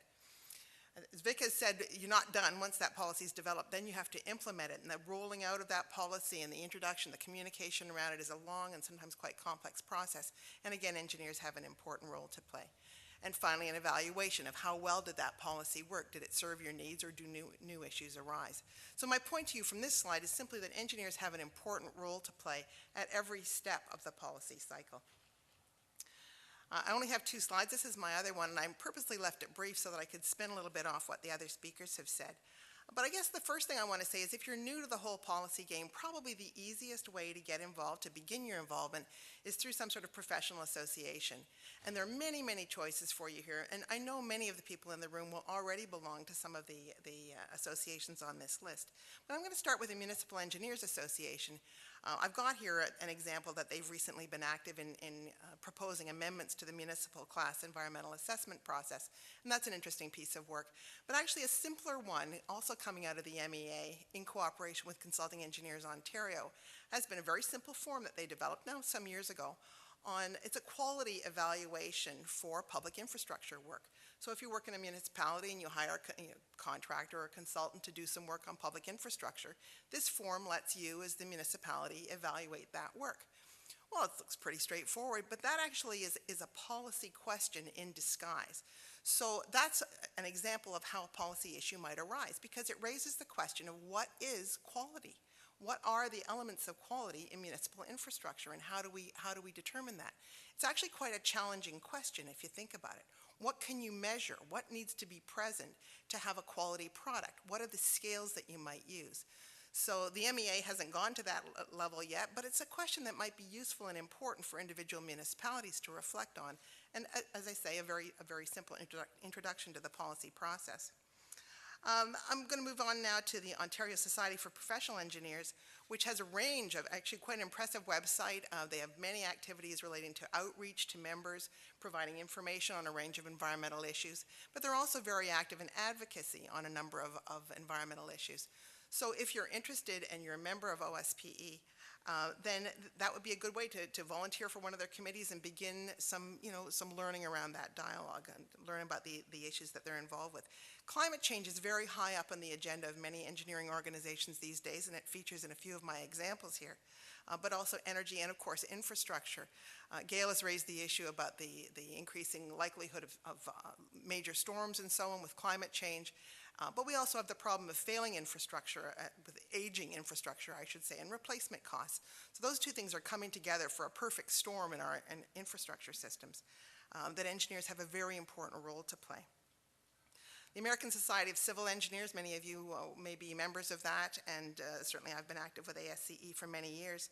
As Vic has said, you're not done. Once that policy is developed, then you have to implement it, and the rolling out of that policy and the introduction, the communication around it is a long and sometimes quite complex process, and again, engineers have an important role to play. And finally, an evaluation of how well did that policy work? Did it serve your needs, or do new issues arise? So my point to you from this slide is simply that engineers have an important role to play at every step of the policy cycle. I only have 2 slides. This is my other one, and I purposely left it brief so that I could spin a little bit off what the other speakers have said. But I guess the first thing I want to say is if you're new to the whole policy game, probably the easiest way to get involved, to begin your involvement, is through some sort of professional association. And there are many, many choices for you here, and I know many of the people in the room will already belong to some of the associations on this list. But I'm going to start with the Municipal Engineers Association. I've got here an example that they've recently been active in proposing amendments to the municipal class environmental assessment process, and that's an interesting piece of work. But actually a simpler one, also coming out of the MEA in cooperation with Consulting Engineers Ontario, has been a very simple form that they developed now some years ago. It's a quality evaluation for public infrastructure work. So if you work in a municipality and you hire a contractor or a consultant to do some work on public infrastructure, this form lets you as the municipality evaluate that work. Well, it looks pretty straightforward, but that actually is a policy question in disguise. So that's an example of how a policy issue might arise, because it raises the question of what is quality? What are the elements of quality in municipal infrastructure, and how do we determine that? It's actually quite a challenging question if you think about it. What can you measure? What needs to be present to have a quality product? What are the scales that you might use? So the MEA hasn't gone to that level yet, but it's a question that might be useful and important for individual municipalities to reflect on. And as I say, a very simple introduction to the policy process. I'm going to move on now to the Ontario Society for Professional Engineers, which has a range of, actually quite an impressive website. They have many activities relating to outreach to members, providing information on a range of environmental issues, but they're also very active in advocacy on a number of environmental issues. So if you're interested and you're a member of OSPE, then that would be a good way to volunteer for one of their committees and begin some learning around that dialogue and learn about the issues that they're involved with. Climate change is very high up on the agenda of many engineering organizations these days, and it features in a few of my examples here, but also energy and, of course, infrastructure. Gail has raised the issue about the increasing likelihood of major storms and so on with climate change. But we also have the problem of failing infrastructure, with aging infrastructure, I should say, and replacement costs. So those two things are coming together for a perfect storm in our infrastructure systems that engineers have a very important role to play. The American Society of Civil Engineers, many of you may be members of that, and certainly I've been active with ASCE for many years.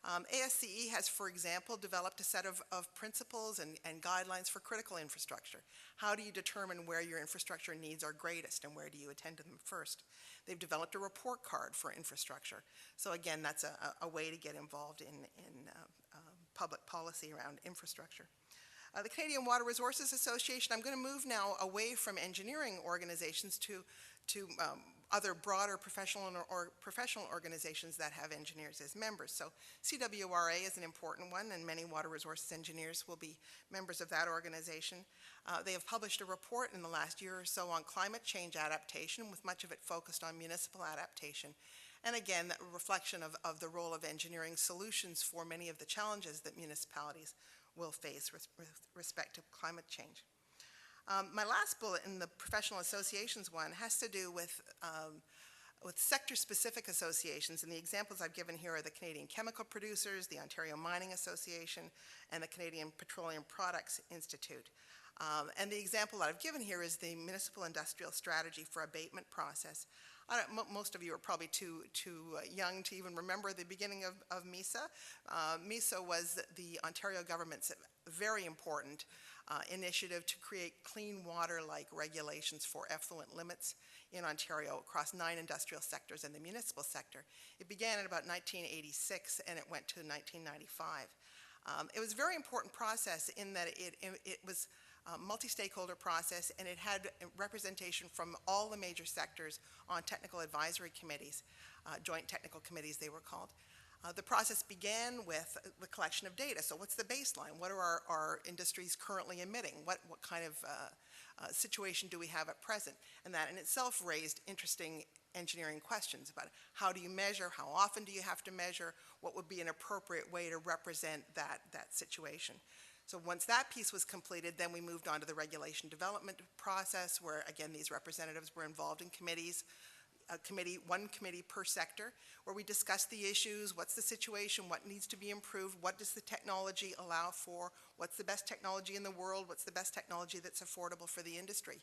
ASCE has, for example, developed a set of principles and guidelines for critical infrastructure. How do you determine where your infrastructure needs are greatest and where do you attend to them first? They've developed a report card for infrastructure. So again, that's a way to get involved in public policy around infrastructure. The Canadian Water Resources Association, I'm going to move now away from engineering organizations to other broader professional organizations that have engineers as members. So CWRA is an important one, and many water resources engineers will be members of that organization. They have published a report in the last year or so on climate change adaptation, with much of it focused on municipal adaptation. And again, that reflection of the role of engineering solutions for many of the challenges that municipalities will face with respect to climate change. My last bullet in the professional associations one has to do with sector-specific associations, and the examples I've given here are the Canadian Chemical Producers, the Ontario Mining Association, and the Canadian Petroleum Products Institute. And the example that I've given here is the Municipal Industrial Strategy for Abatement Process. Most of you are probably too young to even remember the beginning of MISA. MISA was the Ontario government's very important initiative to create clean water-like regulations for effluent limits in Ontario across 9 industrial sectors and the municipal sector. It began in about 1986 and it went to 1995. It was a very important process in that it was a multi-stakeholder process, and it had representation from all the major sectors on technical advisory committees, joint technical committees they were called. The process began with the collection of data. So what's the baseline? What are our industries currently emitting? What kind of situation do we have at present? And that in itself raised interesting engineering questions about how do you measure, how often do you have to measure, what would be an appropriate way to represent that situation. So once that piece was completed, then we moved on to the regulation development process, where again these representatives were involved in committees, one committee per sector, where we discussed the issues, what's the situation, what needs to be improved, what does the technology allow for, what's the best technology in the world, what's the best technology that's affordable for the industry.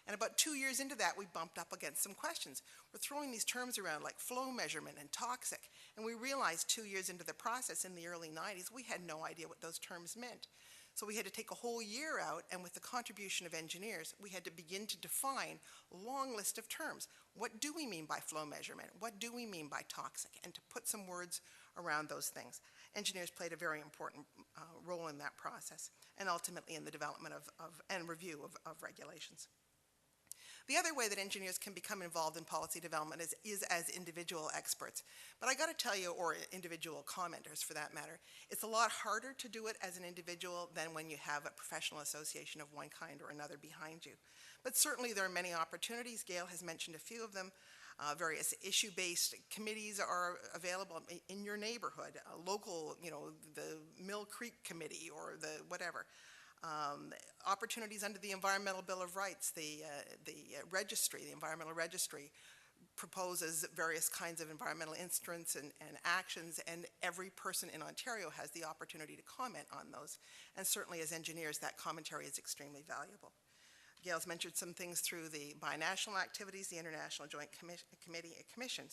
And about 2 years into that, we bumped up against some questions. We're throwing these terms around like flow measurement and toxic, and we realized 2 years into the process in the early 90s, we had no idea what those terms meant. So we had to take a whole year out, and with the contribution of engineers, we had to begin to define a long list of terms. What do we mean by flow measurement? What do we mean by toxic? And to put some words around those things. Engineers played a very important role in that process, and ultimately in the development and review of regulations. The other way that engineers can become involved in policy development is as individual experts. But I got to tell you, or individual commenters for that matter, it's a lot harder to do it as an individual than when you have a professional association of one kind or another behind you. But certainly there are many opportunities. Gail has mentioned a few of them. Various issue-based committees are available in your neighborhood, local, the Mill Creek Committee or the whatever. Opportunities under the Environmental Bill of Rights, the registry, the Environmental Registry, proposes various kinds of environmental instruments and actions, and every person in Ontario has the opportunity to comment on those. And certainly as engineers, that commentary is extremely valuable. Gail's mentioned some things through the binational activities, the International Joint Commission,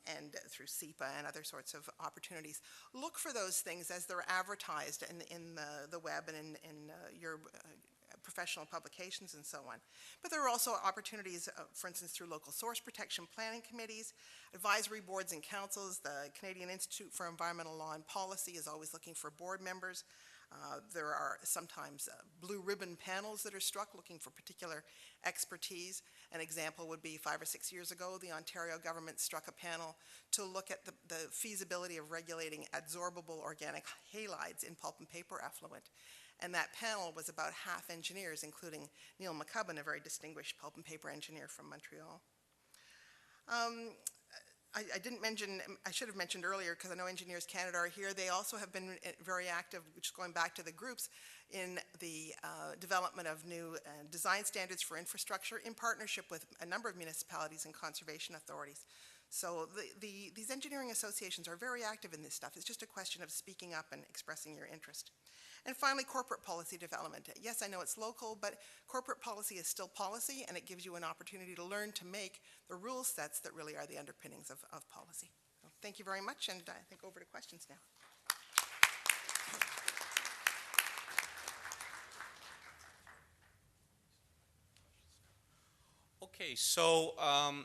and through SEPA and other sorts of opportunities. Look for those things as they're advertised in the web and in your professional publications and so on. But there are also opportunities, for instance, through local source protection planning committees, advisory boards and councils. The Canadian Institute for Environmental Law and Policy is always looking for board members. There are sometimes blue ribbon panels that are struck looking for particular expertise. An example would be 5 or 6 years ago, the Ontario government struck a panel to look at the feasibility of regulating adsorbable organic halides in pulp and paper effluent. And that panel was about half engineers, including Neil McCubbin, a very distinguished pulp and paper engineer from Montreal. I didn't mention, I should have mentioned earlier, because I know Engineers Canada are here, they also have been very active, just going back to the groups, in the development of new design standards for infrastructure in partnership with a number of municipalities and conservation authorities. So these engineering associations are very active in this stuff. It's just a question of speaking up and expressing your interest. And finally, corporate policy development. Yes, I know it's local, but corporate policy is still policy, and it gives you an opportunity to learn to make the rule sets that really are the underpinnings of policy. So thank you very much, and I think over to questions now. Okay, so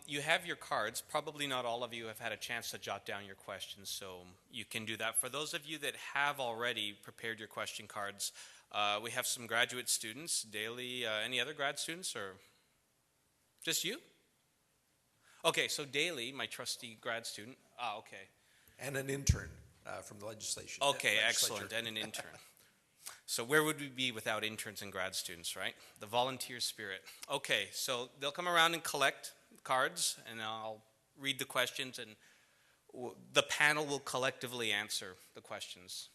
you have your cards. Probably not all of you have had a chance to jot down your questions, so you can do that. For those of you that have already prepared your question cards, we have some graduate students. Daly, any other grad students, or just you? Okay, so Daly, my trusty grad student. Okay. And an intern from the legislation. Okay, excellent, and an intern. So where would we be without interns and grad students, right? The volunteer spirit. Okay, so they'll come around and collect cards, and I'll read the questions, and the panel will collectively answer the questions.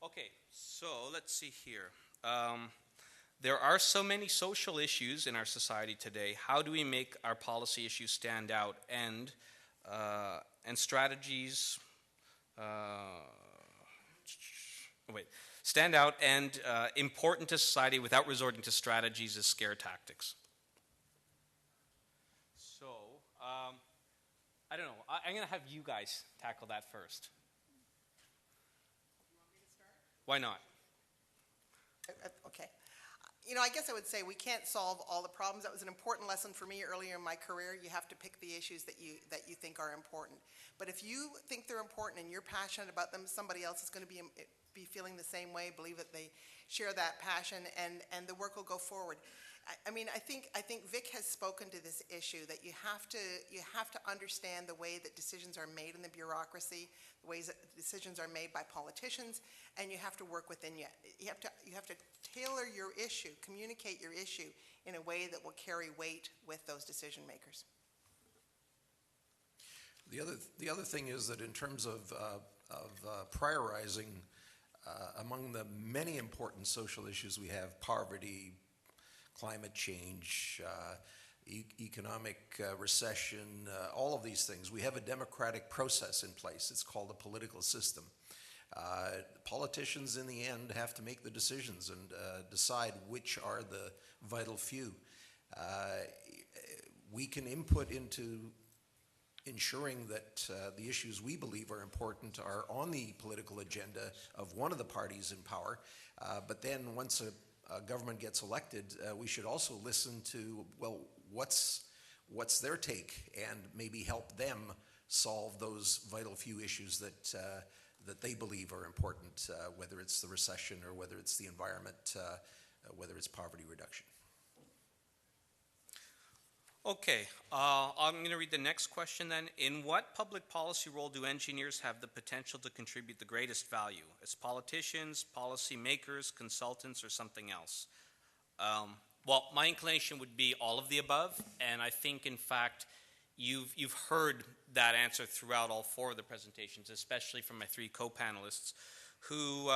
Okay, so let's see here. There are so many social issues in our society today. How do we make our policy issues stand out and strategies stand out and important to society without resorting to strategies as scare tactics? So I don't know. I'm going to have you guys tackle that first. Why not? Okay. I guess I would say we can't solve all the problems. That was an important lesson for me earlier in my career. You have to pick the issues that you think are important. But if you think they're important and you're passionate about them, somebody else is going to be feeling the same way, believe that they share that passion, and the work will go forward. I think Vic has spoken to this issue that you have to understand the way that decisions are made in the bureaucracy, the ways that decisions are made by politicians, and you have to work within you. You have to tailor your issue, communicate your issue in a way that will carry weight with those decision makers. The other thing is that in terms of prioritizing among the many important social issues we have, poverty, climate change, economic recession, all of these things. We have a democratic process in place. It's called a political system. Politicians in the end have to make the decisions and decide which are the vital few. We can input into ensuring that the issues we believe are important are on the political agenda of one of the parties in power, but then once a government gets elected, we should also listen to, well, what's their take, and maybe help them solve those vital few issues that they believe are important, whether it's the recession or whether it's the environment, whether it's poverty reduction. Okay, I'm going to read the next question then. In what public policy role do engineers have the potential to contribute the greatest value? As politicians, policy makers, consultants, or something else? Well, my inclination would be all of the above, and I think, in fact, you've heard that answer throughout all four of the presentations, especially from my three co-panelists, who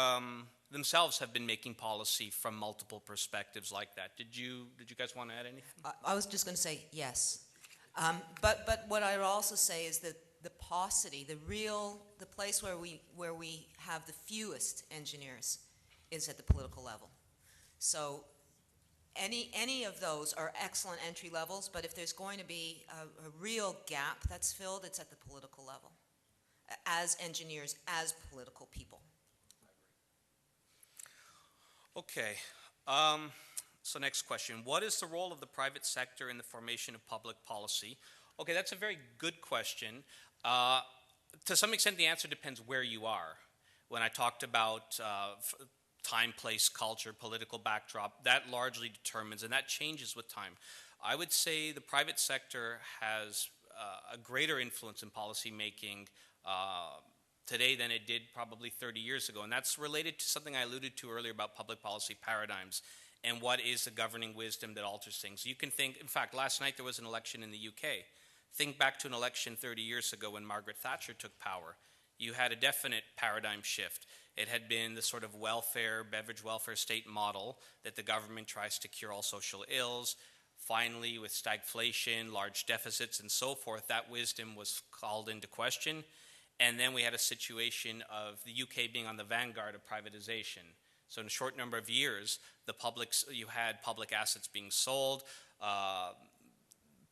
themselves have been making policy from multiple perspectives like that. Did you guys want to add anything? I was just going to say yes. But what I would also say is that the paucity, the place where we have the fewest engineers is at the political level. So any of those are excellent entry levels, but if there's going to be a real gap that's filled, it's at the political level, as engineers, as political people. Okay, so next question. What is the role of the private sector in the formation of public policy? Okay, that's a very good question. To some extent, the answer depends where you are. When I talked about time, place, culture, political backdrop, that largely determines, and that changes with time. I would say the private sector has a greater influence in policy making today than it did probably 30 years ago. And that's related to something I alluded to earlier about public policy paradigms and what is the governing wisdom that alters things. You can think, in fact, last night there was an election in the UK. Think back to an election 30 years ago when Margaret Thatcher took power. You had a definite paradigm shift. It had been the sort of beverage welfare state model that the government tries to cure all social ills. Finally, with stagflation, large deficits, and so forth, that wisdom was called into question. And then we had a situation of the UK being on the vanguard of privatization. So in a short number of years, you had public assets being sold,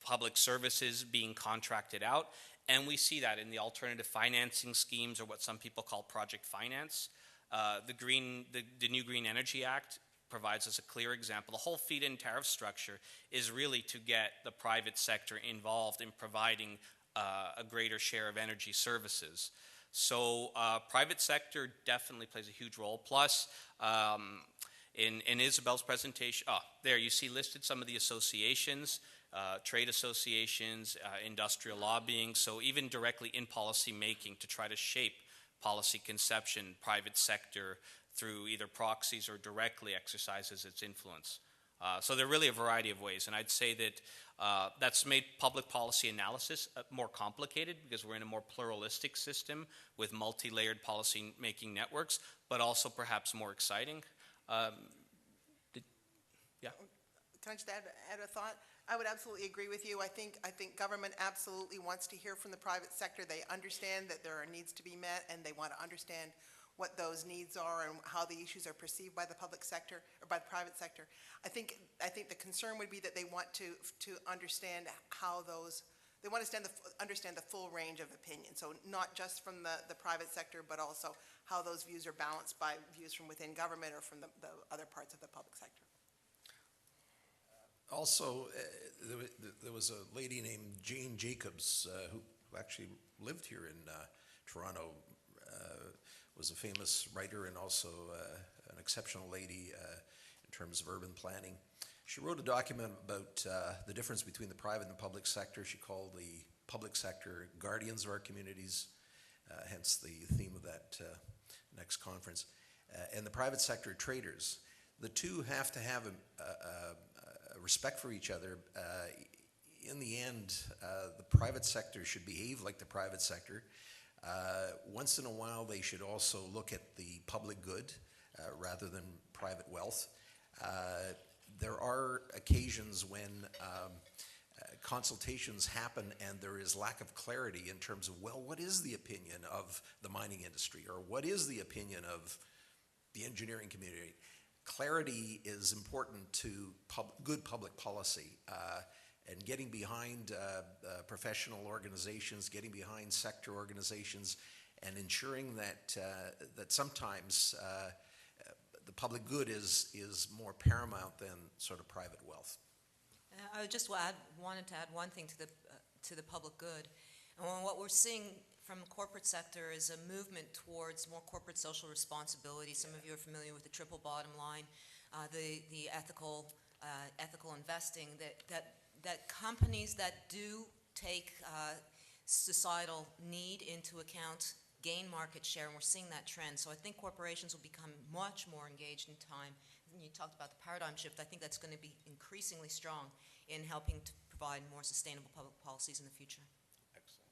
public services being contracted out, and we see that in the alternative financing schemes, or what some people call project finance. The new Green Energy Act provides us a clear example. The whole feed-in tariff structure is really to get the private sector involved in providing a greater share of energy services. So private sector definitely plays a huge role. Plus, in Isabel's presentation, there you see listed some of the associations, trade associations, industrial lobbying, so even directly in policy making to try to shape policy conception, private sector through either proxies or directly exercises its influence. So there are really a variety of ways, and I'd say that that's made public policy analysis more complicated because we're in a more pluralistic system with multi-layered policy-making networks, but also perhaps more exciting. Yeah? Can I just add a thought? I would absolutely agree with you. I think government absolutely wants to hear from the private sector. They understand that there are needs to be met, and they want to understand what those needs are and how the issues are perceived by the public sector or by the private sector. I think the concern would be that they want to understand how those, they want to understand the full range of opinion. So not just from the private sector, but also how those views are balanced by views from within government or from the other parts of the public sector. Also, there was a lady named Jane Jacobs who actually lived here in Toronto, was a famous writer and also an exceptional lady in terms of urban planning. She wrote a document about the difference between the private and the public sector. She called the public sector guardians of our communities, hence the theme of that next conference, and the private sector traders. The two have to have a respect for each other. In the end, the private sector should behave like the private sector. Once in a while, they should also look at the public good rather than private wealth. There are occasions when consultations happen and there is lack of clarity in terms of, well, what is the opinion of the mining industry, or what is the opinion of the engineering community? Clarity is important to good public policy, and getting behind professional organizations, getting behind sector organizations, and ensuring that that sometimes the public good is more paramount than sort of private wealth. I just wanted to add one thing to the public good. And what we're seeing from the corporate sector is a movement towards more corporate social responsibility. Some of you are familiar with the triple bottom line, the ethical investing, that companies that do take societal need into account gain market share, and we're seeing that trend. So I think corporations will become much more engaged in time. And you talked about the paradigm shift. I think that's going to be increasingly strong in helping to provide more sustainable public policies in the future. Excellent.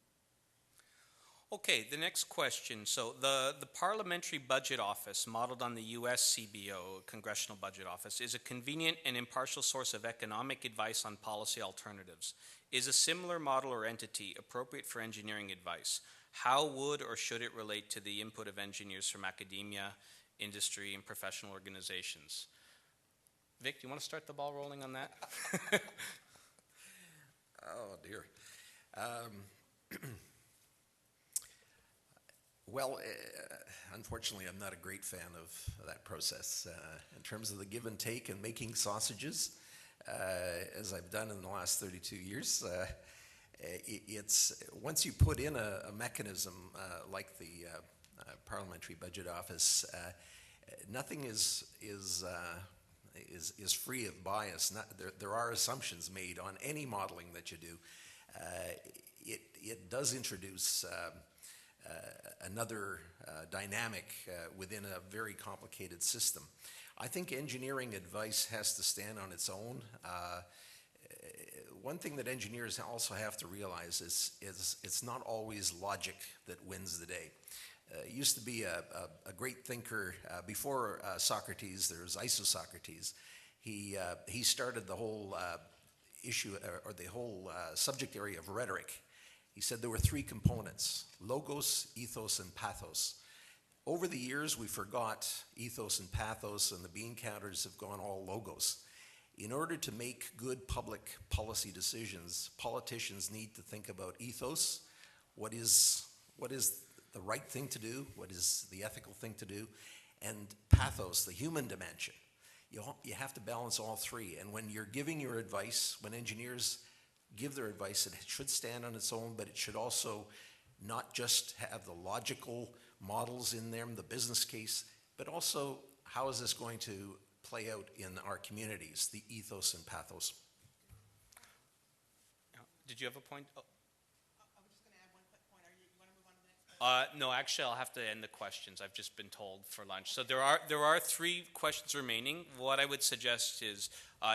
Okay, the next question. So the Parliamentary Budget Office, modeled on the U.S. CBO, Congressional Budget Office, is a convenient and impartial source of economic advice on policy alternatives. Is a similar model or entity appropriate for engineering advice? How would or should it relate to the input of engineers from academia, industry, and professional organizations? Vic, do you want to start the ball rolling on that? Oh, dear. Well, unfortunately, I'm not a great fan of that process. In terms of the give and take and making sausages, as I've done in the last 32 years, it's once you put in a mechanism like the Parliamentary Budget Office, nothing is free of bias. There are assumptions made on any modeling that you do. It does introduce another dynamic within a very complicated system. I think engineering advice has to stand on its own. One thing that engineers also have to realize is it's not always logic that wins the day. It used to be a great thinker before Socrates. There was Isocrates. He started the whole issue or the whole subject area of rhetoric. He said there were three components: logos, ethos, and pathos. Over the years, we forgot ethos and pathos, and the bean counters have gone all logos. In order to make good public policy decisions, politicians need to think about ethos. What is the right thing to do? What is the ethical thing to do? And pathos, the human dimension. You have to balance all three. And when you're giving your advice, when engineers give their advice, it should stand on its own, but it should also not just have the logical models in them, the business case, but also how is this going to play out in our communities, the ethos and pathos. Did you have a point? Oh. I was just going to add one quick point. You want to move on to the next question? No, actually, I'll have to end the questions. I've just been told for lunch. So there are three questions remaining. What I would suggest is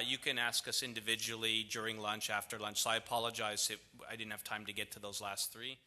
you can ask us individually during lunch, after lunch. So I apologize if I didn't have time to get to those last three.